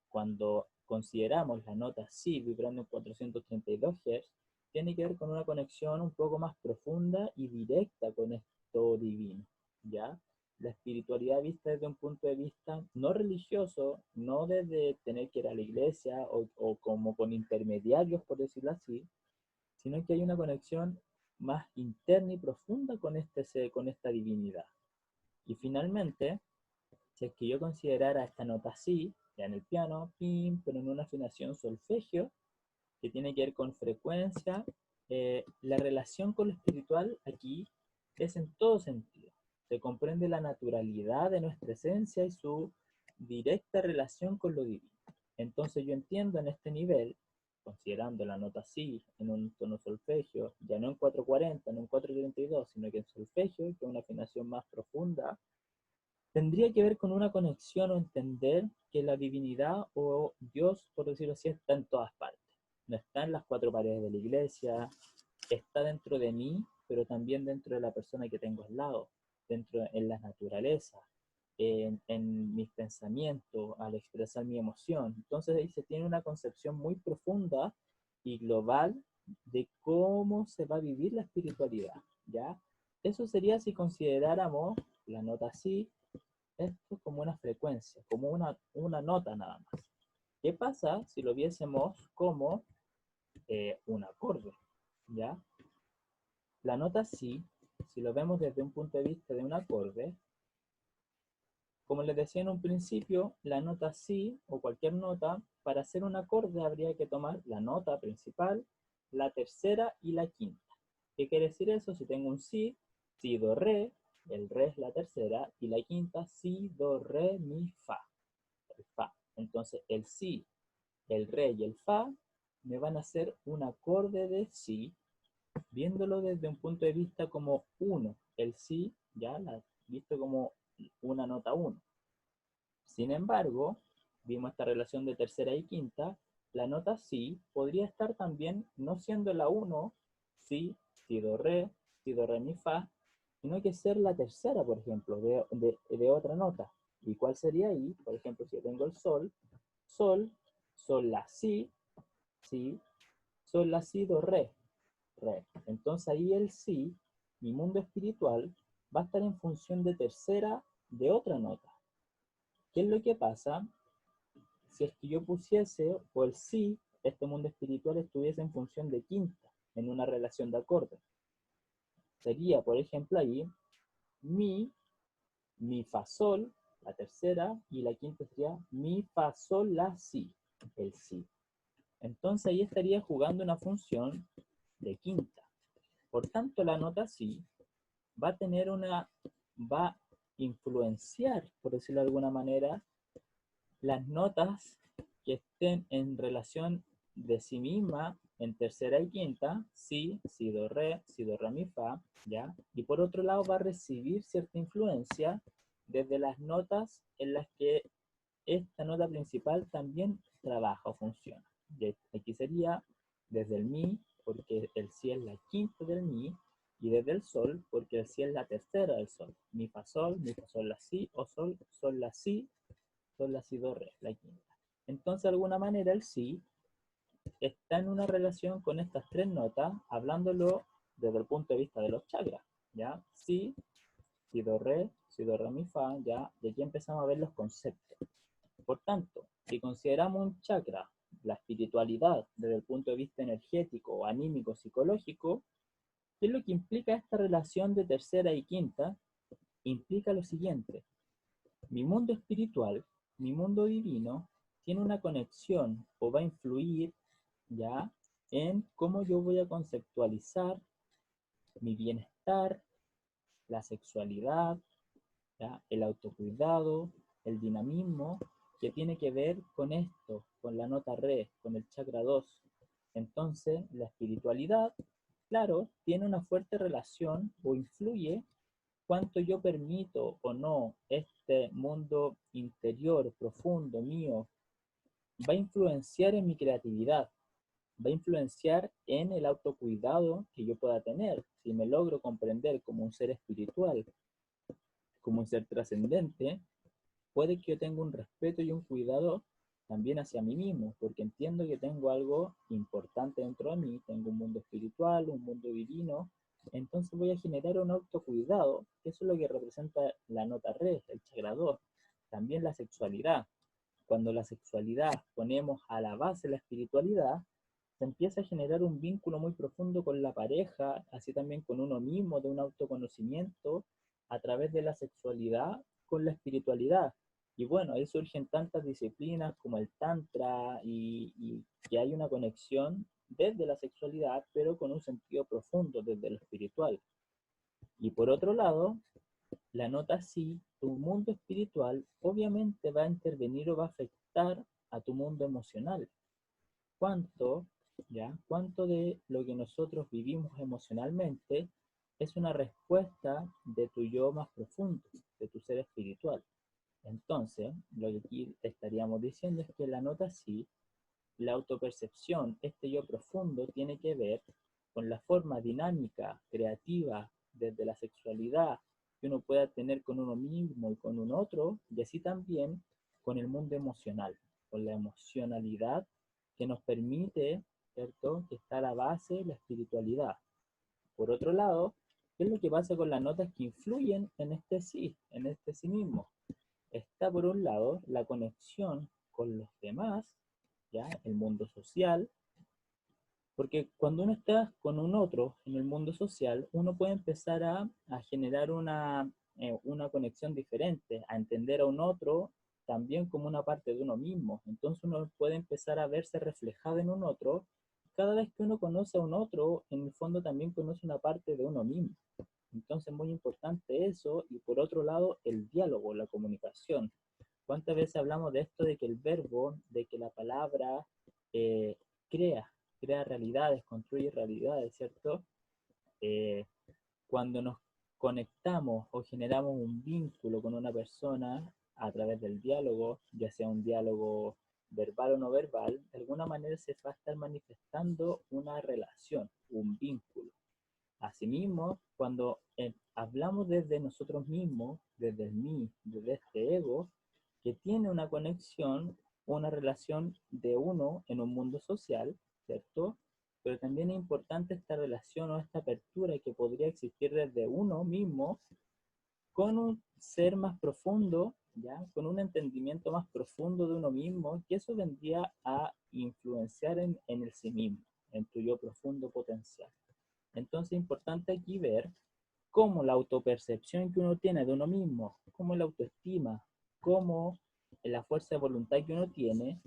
cuando consideramos la nota sí vibrando en 432 Hz, tiene que ver con una conexión un poco más profunda y directa con esto divino, ¿ya? La espiritualidad vista desde un punto de vista no religioso, no desde tener que ir a la iglesia o como con intermediarios, por decirlo así, sino que hay una conexión más interna y profunda con, con esta divinidad. Y finalmente, si es que yo considerara esta nota así, ya en el piano, pim, pero en una afinación solfegio, que tiene que ver con frecuencia, la relación con lo espiritual aquí es en todo sentido. Se comprende la naturalidad de nuestra esencia y su directa relación con lo divino. Entonces yo entiendo en este nivel, considerando la nota si en un tono solfegio, ya no en 440, no en 432, sino que en solfegio, que es una afinación más profunda, tendría que ver con una conexión o entender que la divinidad o Dios, por decirlo así, está en todas partes. No está en las cuatro paredes de la iglesia, está dentro de mí, pero también dentro de la persona que tengo al lado, dentro en la naturaleza, en mis pensamientos, al expresar mi emoción. Entonces ahí se tiene una concepción muy profunda y global de cómo se va a vivir la espiritualidad, ¿ya? Eso sería si consideráramos la nota así, esto como una frecuencia, como una nota nada más. ¿Qué pasa si lo viésemos como un acorde? ¿Ya? La nota si, si lo vemos desde un punto de vista de un acorde, como les decía en un principio, la nota si o cualquier nota, para hacer un acorde habría que tomar la nota principal, la tercera y la quinta. ¿Qué quiere decir eso? Si tengo un si, do, re, el re es la tercera, y la quinta, si, do, re, mi, fa. El fa. Entonces el si, el re y el fa me van a hacer un acorde de si, viéndolo desde un punto de vista como uno. El si, ya, visto como una nota 1. Sin embargo, vimos esta relación de tercera y quinta, la nota si podría estar también no siendo la 1, si, do, re, mi, fa, sino que ser la tercera, por ejemplo, de otra nota. ¿Y cuál sería ahí? Por ejemplo, si yo tengo el sol, sol, sol, la, si, sol, la, si, do, re, re. Entonces ahí el si, mi mundo espiritual, va a estar en función de tercera de otra nota. ¿Qué es lo que pasa? Si es que yo pusiese, o el si, este mundo espiritual estuviese en función de quinta, en una relación de acorde. Sería, por ejemplo, ahí, mi, fa, sol, la tercera, y la quinta sería mi, fa, sol, la, si, el si. Entonces ahí estaría jugando una función de quinta. Por tanto, la nota si va a tener va a influenciar, por decirlo de alguna manera, las notas que estén en relación de sí misma en tercera y quinta, si, do, re, mi, fa, ¿ya? Y por otro lado va a recibir cierta influencia desde las notas en las que esta nota principal también trabaja o funciona. Y aquí sería desde el mi, porque el si es la quinta del mi, y desde el sol, porque el si es la tercera del sol. Mi, fa, sol, la, si, o sol, la, si, sol, la, si, do, re, la quinta. Entonces, de alguna manera, el si está en una relación con estas tres notas, hablándolo desde el punto de vista de los chakras, ¿ya? Si, do, re, mi, fa, ¿ya? Y aquí empezamos a ver los conceptos. Por tanto, si consideramos un chakra, la espiritualidad, desde el punto de vista energético, anímico, psicológico, ¿qué es lo que implica esta relación de tercera y quinta? Implica lo siguiente: mi mundo espiritual, mi mundo divino, tiene una conexión o va a influir ya en cómo yo voy a conceptualizar mi bienestar, la sexualidad, ¿ya? El autocuidado, el dinamismo, que tiene que ver con esto, con la nota re, con el chakra 2. Entonces, la espiritualidad, claro, tiene una fuerte relación o influye cuánto yo permito o no este mundo interior, profundo, mío, va a influenciar en mi creatividad, va a influenciar en el autocuidado que yo pueda tener. Si me logro comprender como un ser espiritual, como un ser trascendente, puede que yo tenga un respeto y un cuidado también hacia mí mismo, porque entiendo que tengo algo importante dentro de mí, tengo un mundo espiritual, un mundo divino, Entonces voy a generar un autocuidado, que eso es lo que representa la nota re, el chakra 2. También la sexualidad. Cuando la sexualidad ponemos a la base la espiritualidad, se empieza a generar un vínculo muy profundo con la pareja, así también con uno mismo, de un autoconocimiento a través de la sexualidad con la espiritualidad. Y bueno, ahí surgen tantas disciplinas como el tantra y que hay una conexión desde la sexualidad, pero con un sentido profundo desde lo espiritual. Y por otro lado, la nota sí, tu mundo espiritual obviamente va a intervenir o va a afectar a tu mundo emocional. ¿Cuánto, ya? ¿Cuánto de lo que nosotros vivimos emocionalmente es una respuesta de tu yo más profundo, de tu ser espiritual? Entonces, lo que aquí estaríamos diciendo es que la nota sí, la autopercepción, este yo profundo, tiene que ver con la forma dinámica, creativa, desde la sexualidad que uno pueda tener con uno mismo y con un otro, y así también con el mundo emocional, con la emocionalidad que nos permite, ¿cierto?, que está a la base la espiritualidad. Por otro lado, ¿qué es lo que pasa con las notas que influyen en este sí mismo? Está por un lado la conexión con los demás, ¿ya? El mundo social, porque cuando uno está con un otro en el mundo social, uno puede empezar a generar una conexión diferente, a entender a un otro también como una parte de uno mismo. Entonces uno puede empezar a verse reflejado en un otro. Cada vez que uno conoce a un otro, en el fondo también conoce una parte de uno mismo. Entonces es muy importante eso. Y por otro lado, el diálogo, la comunicación. ¿Cuántas veces hablamos de esto, de que el verbo, de que la palabra eh, crea, crea realidades, construye realidades, ¿cierto? Eh, Cuando nos conectamos o generamos un vínculo con una persona a través del diálogo, ya sea un diálogo verbal o no verbal, de alguna manera se va a estar manifestando una relación, un vínculo. Asimismo, cuando hablamos desde nosotros mismos, desde el mí, desde este ego, que tiene una conexión, una relación de uno en un mundo social, ¿cierto? Pero también es importante esta relación o esta apertura que podría existir desde uno mismo con un ser más profundo, ¿ya? Con un entendimiento más profundo de uno mismo, que eso vendría a influenciar en el sí mismo, en tu yo profundo potencial. Entonces es importante aquí ver cómo la autopercepción que uno tiene de uno mismo, cómo la autoestima, cómo la fuerza de voluntad que uno tiene,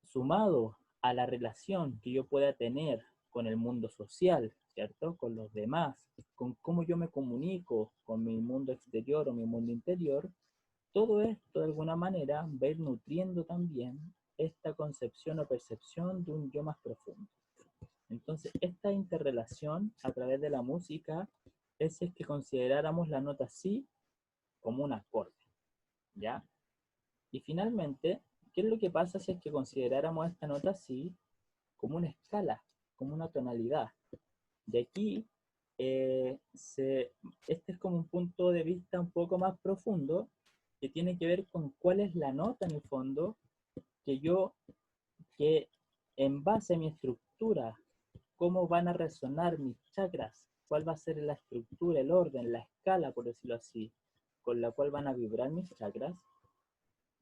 sumado a la relación que yo pueda tener con el mundo social, ¿cierto? Con los demás, con cómo yo me comunico con mi mundo exterior o mi mundo interior, todo esto de alguna manera va a ir nutriendo también esta concepción o percepción de un yo más profundo. Entonces, esta interrelación a través de la música es que consideráramos la nota sí como un acorde, ¿ya? Y finalmente, ¿qué es lo que pasa si es que consideráramos esta nota sí como una escala, como una tonalidad? De aquí, este es como un punto de vista un poco más profundo que tiene que ver con cuál es la nota en el fondo que que en base a mi estructura, cómo van a resonar mis chakras, cuál va a ser la estructura, el orden, la escala, por decirlo así, con la cual van a vibrar mis chakras,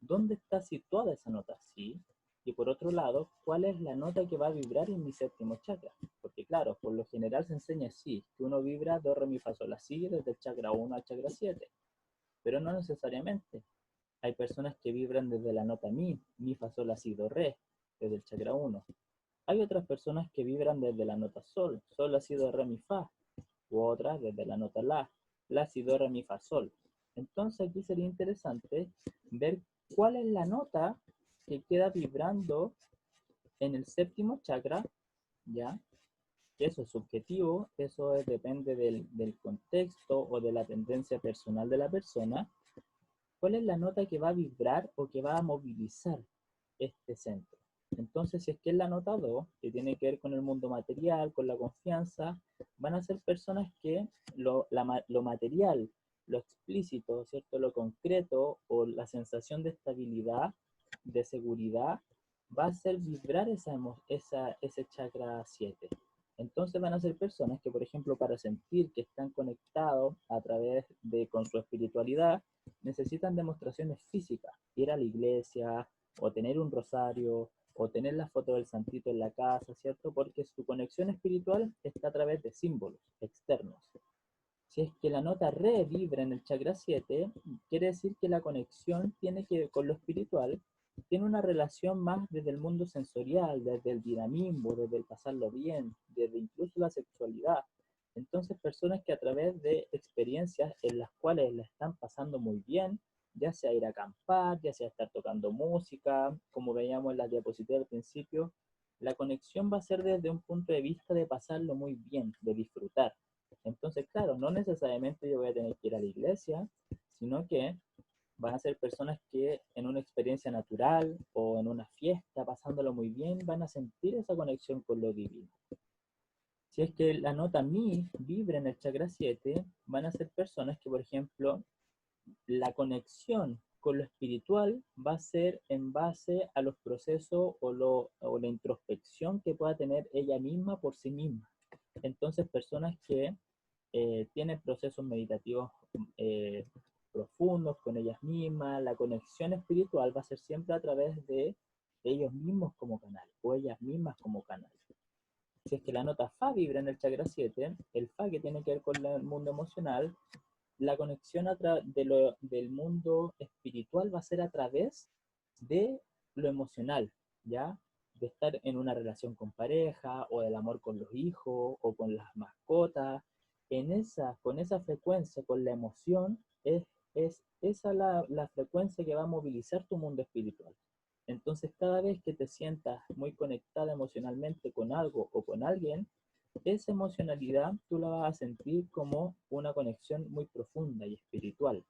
dónde está situada esa nota sí, y por otro lado, cuál es la nota que va a vibrar en mi séptimo chakra. Porque claro, por lo general se enseña así, que uno vibra do, re, mi, fa, sol, la, si, desde el chakra 1 al chakra 7, pero no necesariamente. Hay personas que vibran desde la nota mi, fa, sol, la, si, do, re, desde el chakra 1. Hay otras personas que vibran desde la nota sol, la, si, do, re, mi, fa, u otras desde la nota la, si, do, re, mi, fa, sol. Entonces aquí sería interesante ver cuál es la nota que queda vibrando en el séptimo chakra, ¿ya? Eso es subjetivo, eso depende del contexto o de la tendencia personal de la persona. ¿Cuál es la nota que va a vibrar o que va a movilizar este centro? Entonces, si es que es la nota 2, que tiene que ver con el mundo material, con la confianza, van a ser personas que lo material, lo explícito, ¿cierto? Lo concreto o la sensación de estabilidad, de seguridad, va a hacer vibrar ese chakra 7. Entonces van a ser personas que, por ejemplo, para sentir que están conectados a través de con su espiritualidad, necesitan demostraciones físicas, ir a la iglesia, o tener un rosario, o tener la foto del santito en la casa, ¿cierto? Porque su conexión espiritual está a través de símbolos externos. Si es que la nota re vibra en el chakra 7, quiere decir que la conexión tiene que con lo espiritual, tiene una relación más desde el mundo sensorial, desde el dinamismo, desde el pasarlo bien, desde incluso la sexualidad. Entonces, personas que a través de experiencias en las cuales la están pasando muy bien, ya sea ir a acampar, ya sea estar tocando música, como veíamos en la diapositiva al principio, la conexión va a ser desde un punto de vista de pasarlo muy bien, de disfrutar. Entonces, claro, no necesariamente yo voy a tener que ir a la iglesia, sino que van a ser personas que en una experiencia natural o en una fiesta, pasándolo muy bien, van a sentir esa conexión con lo divino. Si es que la nota mi vibra en el chakra 7, van a ser personas que, por ejemplo, la conexión con lo espiritual va a ser en base a los procesos o la introspección que pueda tener ella misma por sí misma. Entonces, personas que tienen procesos meditativos eh, profundos con ellas mismas, la conexión espiritual va a ser siempre a través de ellos mismos como canal o ellas mismas como canal. Si es que la nota Fa vibra en el chakra 7, el Fa que tiene que ver con el mundo emocional, la conexión del mundo espiritual va a ser a través de lo emocional, ¿ya? De estar en una relación con pareja, o del amor con los hijos, o con las mascotas. Con esa frecuencia, con la emoción, es esa la frecuencia que va a movilizar tu mundo espiritual. Entonces, cada vez que te sientas muy conectada emocionalmente con algo o con alguien, esa emocionalidad tú la vas a sentir como una conexión muy profunda y espiritual.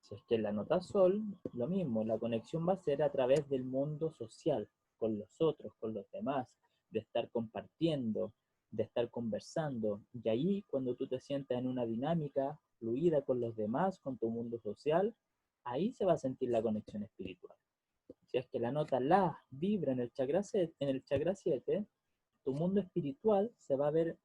Si es que en la nota sol, lo mismo, la conexión va a ser a través del mundo social, con los otros, con los demás, de estar compartiendo, de estar conversando. Y ahí, cuando tú te sientas en una dinámica fluida con los demás, con tu mundo social, ahí se va a sentir la conexión espiritual. Si es que la nota la vibra en el chakra 7, tu mundo espiritual se va a ver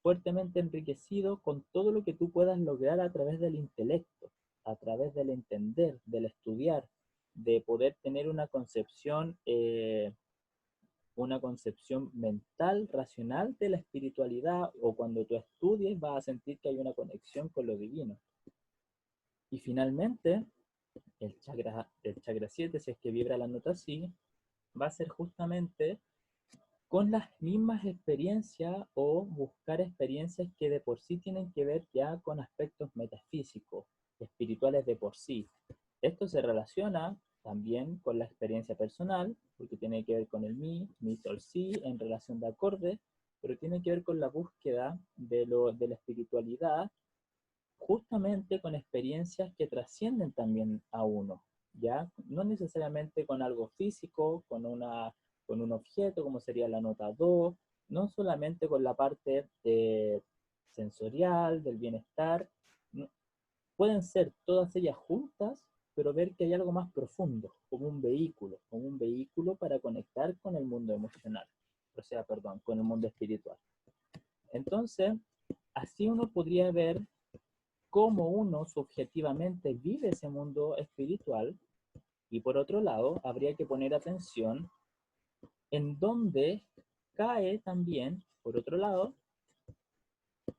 fuertemente enriquecido con todo lo que tú puedas lograr a través del intelecto, a través del entender, del estudiar, de poder tener una concepción mental, racional de la espiritualidad, o cuando tú estudies vas a sentir que hay una conexión con lo divino. Y finalmente, el chakra 7, si es que vibra la nota así, va a ser justamente con las mismas experiencias o buscar experiencias que de por sí tienen que ver ya con aspectos metafísicos, espirituales de por sí. Esto se relaciona también con la experiencia personal, porque tiene que ver con el mi sol si, en relación de acordes, pero tiene que ver con la búsqueda de la espiritualidad, justamente con experiencias que trascienden también a uno, ¿ya? No necesariamente con algo físico, con un objeto, como sería la nota do, no solamente con la parte sensorial, del bienestar, no, pueden ser todas ellas juntas, pero ver que hay algo más profundo, como un vehículo para conectar con el mundo emocional, o sea, perdón, con el mundo espiritual. Entonces, así uno podría ver cómo uno subjetivamente vive ese mundo espiritual, y por otro lado, habría que poner atención en dónde cae también, por otro lado,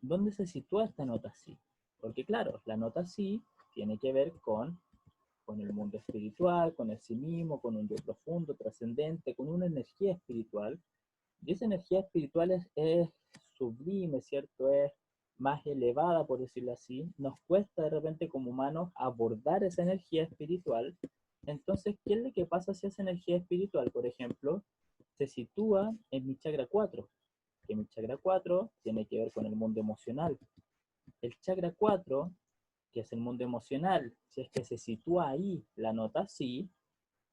dónde se sitúa esta nota sí. Porque claro, la nota sí tiene que ver con el mundo espiritual, con el sí mismo, con un yo profundo, trascendente, con una energía espiritual. Y esa energía espiritual es sublime, ¿cierto? Es más elevada, por decirlo así. Nos cuesta de repente como humanos abordar esa energía espiritual. Entonces, ¿qué es lo que pasa si esa energía espiritual, por ejemplo, se sitúa en mi chakra 4? Que mi chakra 4 tiene que ver con el mundo emocional. El chakra 4, que es el mundo emocional, si es que se sitúa ahí la nota sí,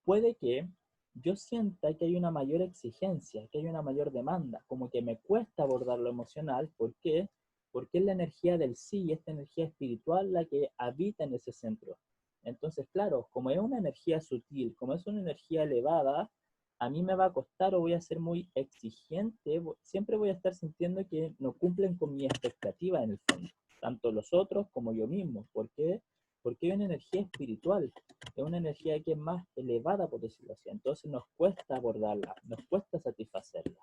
puede que yo sienta que hay una mayor exigencia, que hay una mayor demanda, como que me cuesta abordar lo emocional. ¿Por qué? Porque es la energía del sí, esta energía espiritual la que habita en ese centro. Entonces, claro, como es una energía sutil, como es una energía elevada, a mí me va a costar o voy a ser muy exigente, siempre voy a estar sintiendo que no cumplen con mi expectativa en el fondo, tanto los otros como yo mismo. ¿Por qué? Porque hay una energía espiritual, es una energía que es más elevada, por decirlo así. Entonces nos cuesta abordarla, nos cuesta satisfacerla.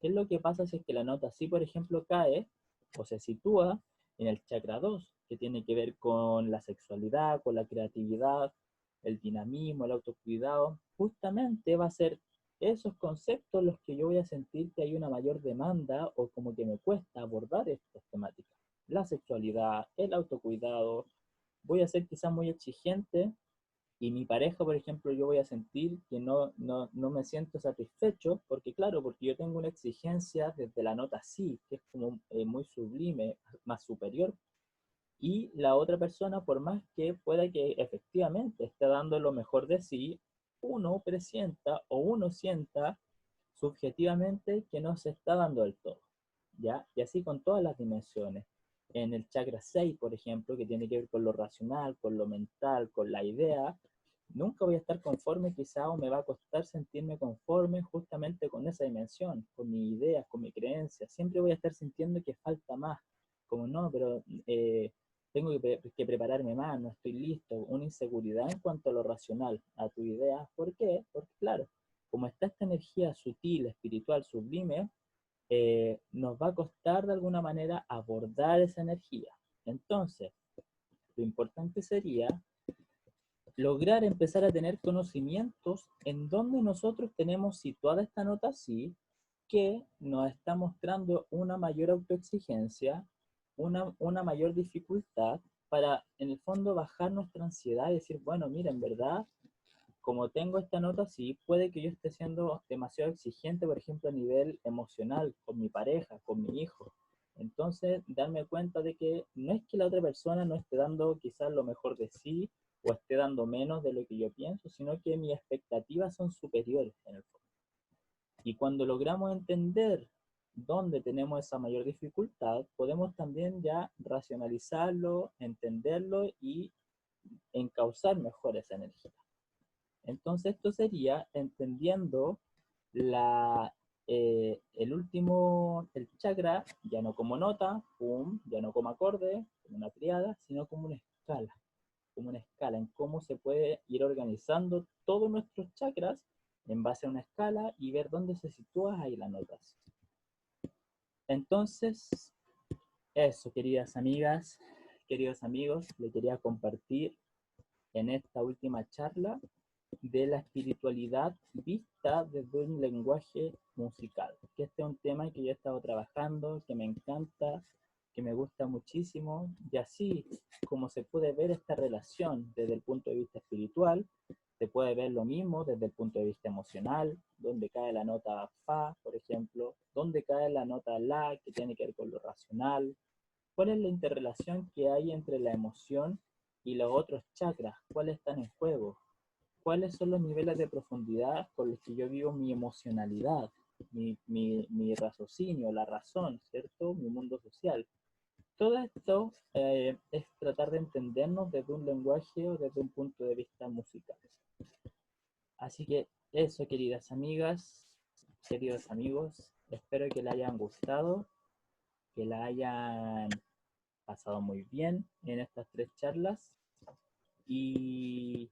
¿Qué es lo que pasa si es que la nota sí, por ejemplo, cae o se sitúa en el chakra 2, que tiene que ver con la sexualidad, con la creatividad, el dinamismo, el autocuidado? Justamente va a ser esos conceptos los que yo voy a sentir que hay una mayor demanda o como que me cuesta abordar estas temáticas. La sexualidad, el autocuidado, voy a ser quizás muy exigente y mi pareja, por ejemplo, yo voy a sentir que no me siento satisfecho porque, claro, porque yo tengo una exigencia desde la nota sí, que es como muy sublime, más superior, y la otra persona, por más que pueda que efectivamente esté dando lo mejor de sí, uno presienta o uno sienta subjetivamente que no se está dando del todo, ¿ya? Y así con todas las dimensiones. En el chakra 6, por ejemplo, que tiene que ver con lo racional, con lo mental, con la idea, nunca voy a estar conforme quizá o me va a costar sentirme conforme justamente con esa dimensión, con mis ideas, con mi creencia. Siempre voy a estar sintiendo que falta más, como no, pero tengo que prepararme más, no estoy listo, una inseguridad en cuanto a lo racional, a tu idea. ¿Por qué? Porque claro, como está esta energía sutil, espiritual, sublime, nos va a costar de alguna manera abordar esa energía. Entonces, lo importante sería lograr empezar a tener conocimientos en donde nosotros tenemos situada esta nota así, que nos está mostrando una mayor autoexigencia, una mayor dificultad para, en el fondo, bajar nuestra ansiedad y decir, bueno, mira, en verdad, como tengo esta nota así, puede que yo esté siendo demasiado exigente, por ejemplo, a nivel emocional, con mi pareja, con mi hijo. Entonces, darme cuenta de que no es que la otra persona no esté dando quizás lo mejor de sí o esté dando menos de lo que yo pienso, sino que mis expectativas son superiores en el fondo. Y cuando logramos entender dónde tenemos esa mayor dificultad, podemos también ya racionalizarlo, entenderlo y encauzar mejor esa energía. Entonces esto sería entendiendo el chakra ya no como nota, pum, ya no como acorde, como una triada, sino como una escala en cómo se puede ir organizando todos nuestros chakras en base a una escala y ver dónde se sitúa ahí la nota. Entonces, eso, queridas amigas, queridos amigos, le quería compartir en esta última charla de la espiritualidad vista desde un lenguaje musical, que este es un tema que yo he estado trabajando, que me encanta, que me gusta muchísimo, y así como se puede ver esta relación desde el punto de vista espiritual, se puede ver lo mismo desde el punto de vista emocional, donde cae la nota fa, por ejemplo, donde cae la nota la, que tiene que ver con lo racional, cuál es la interrelación que hay entre la emoción y los otros chakras, cuáles están en juego, cuáles son los niveles de profundidad con los que yo vivo mi emocionalidad, mi raciocinio, la razón, ¿cierto? Mi mundo social. Todo esto es tratar de entendernos desde un lenguaje o desde un punto de vista musical. Así que eso, queridas amigas, queridos amigos, espero que les hayan gustado, que la hayan pasado muy bien en estas 3 charlas y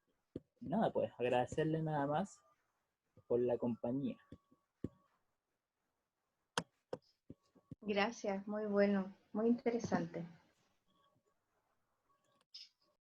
nada, pues agradecerle nada más por la compañía. Gracias, muy bueno, muy interesante.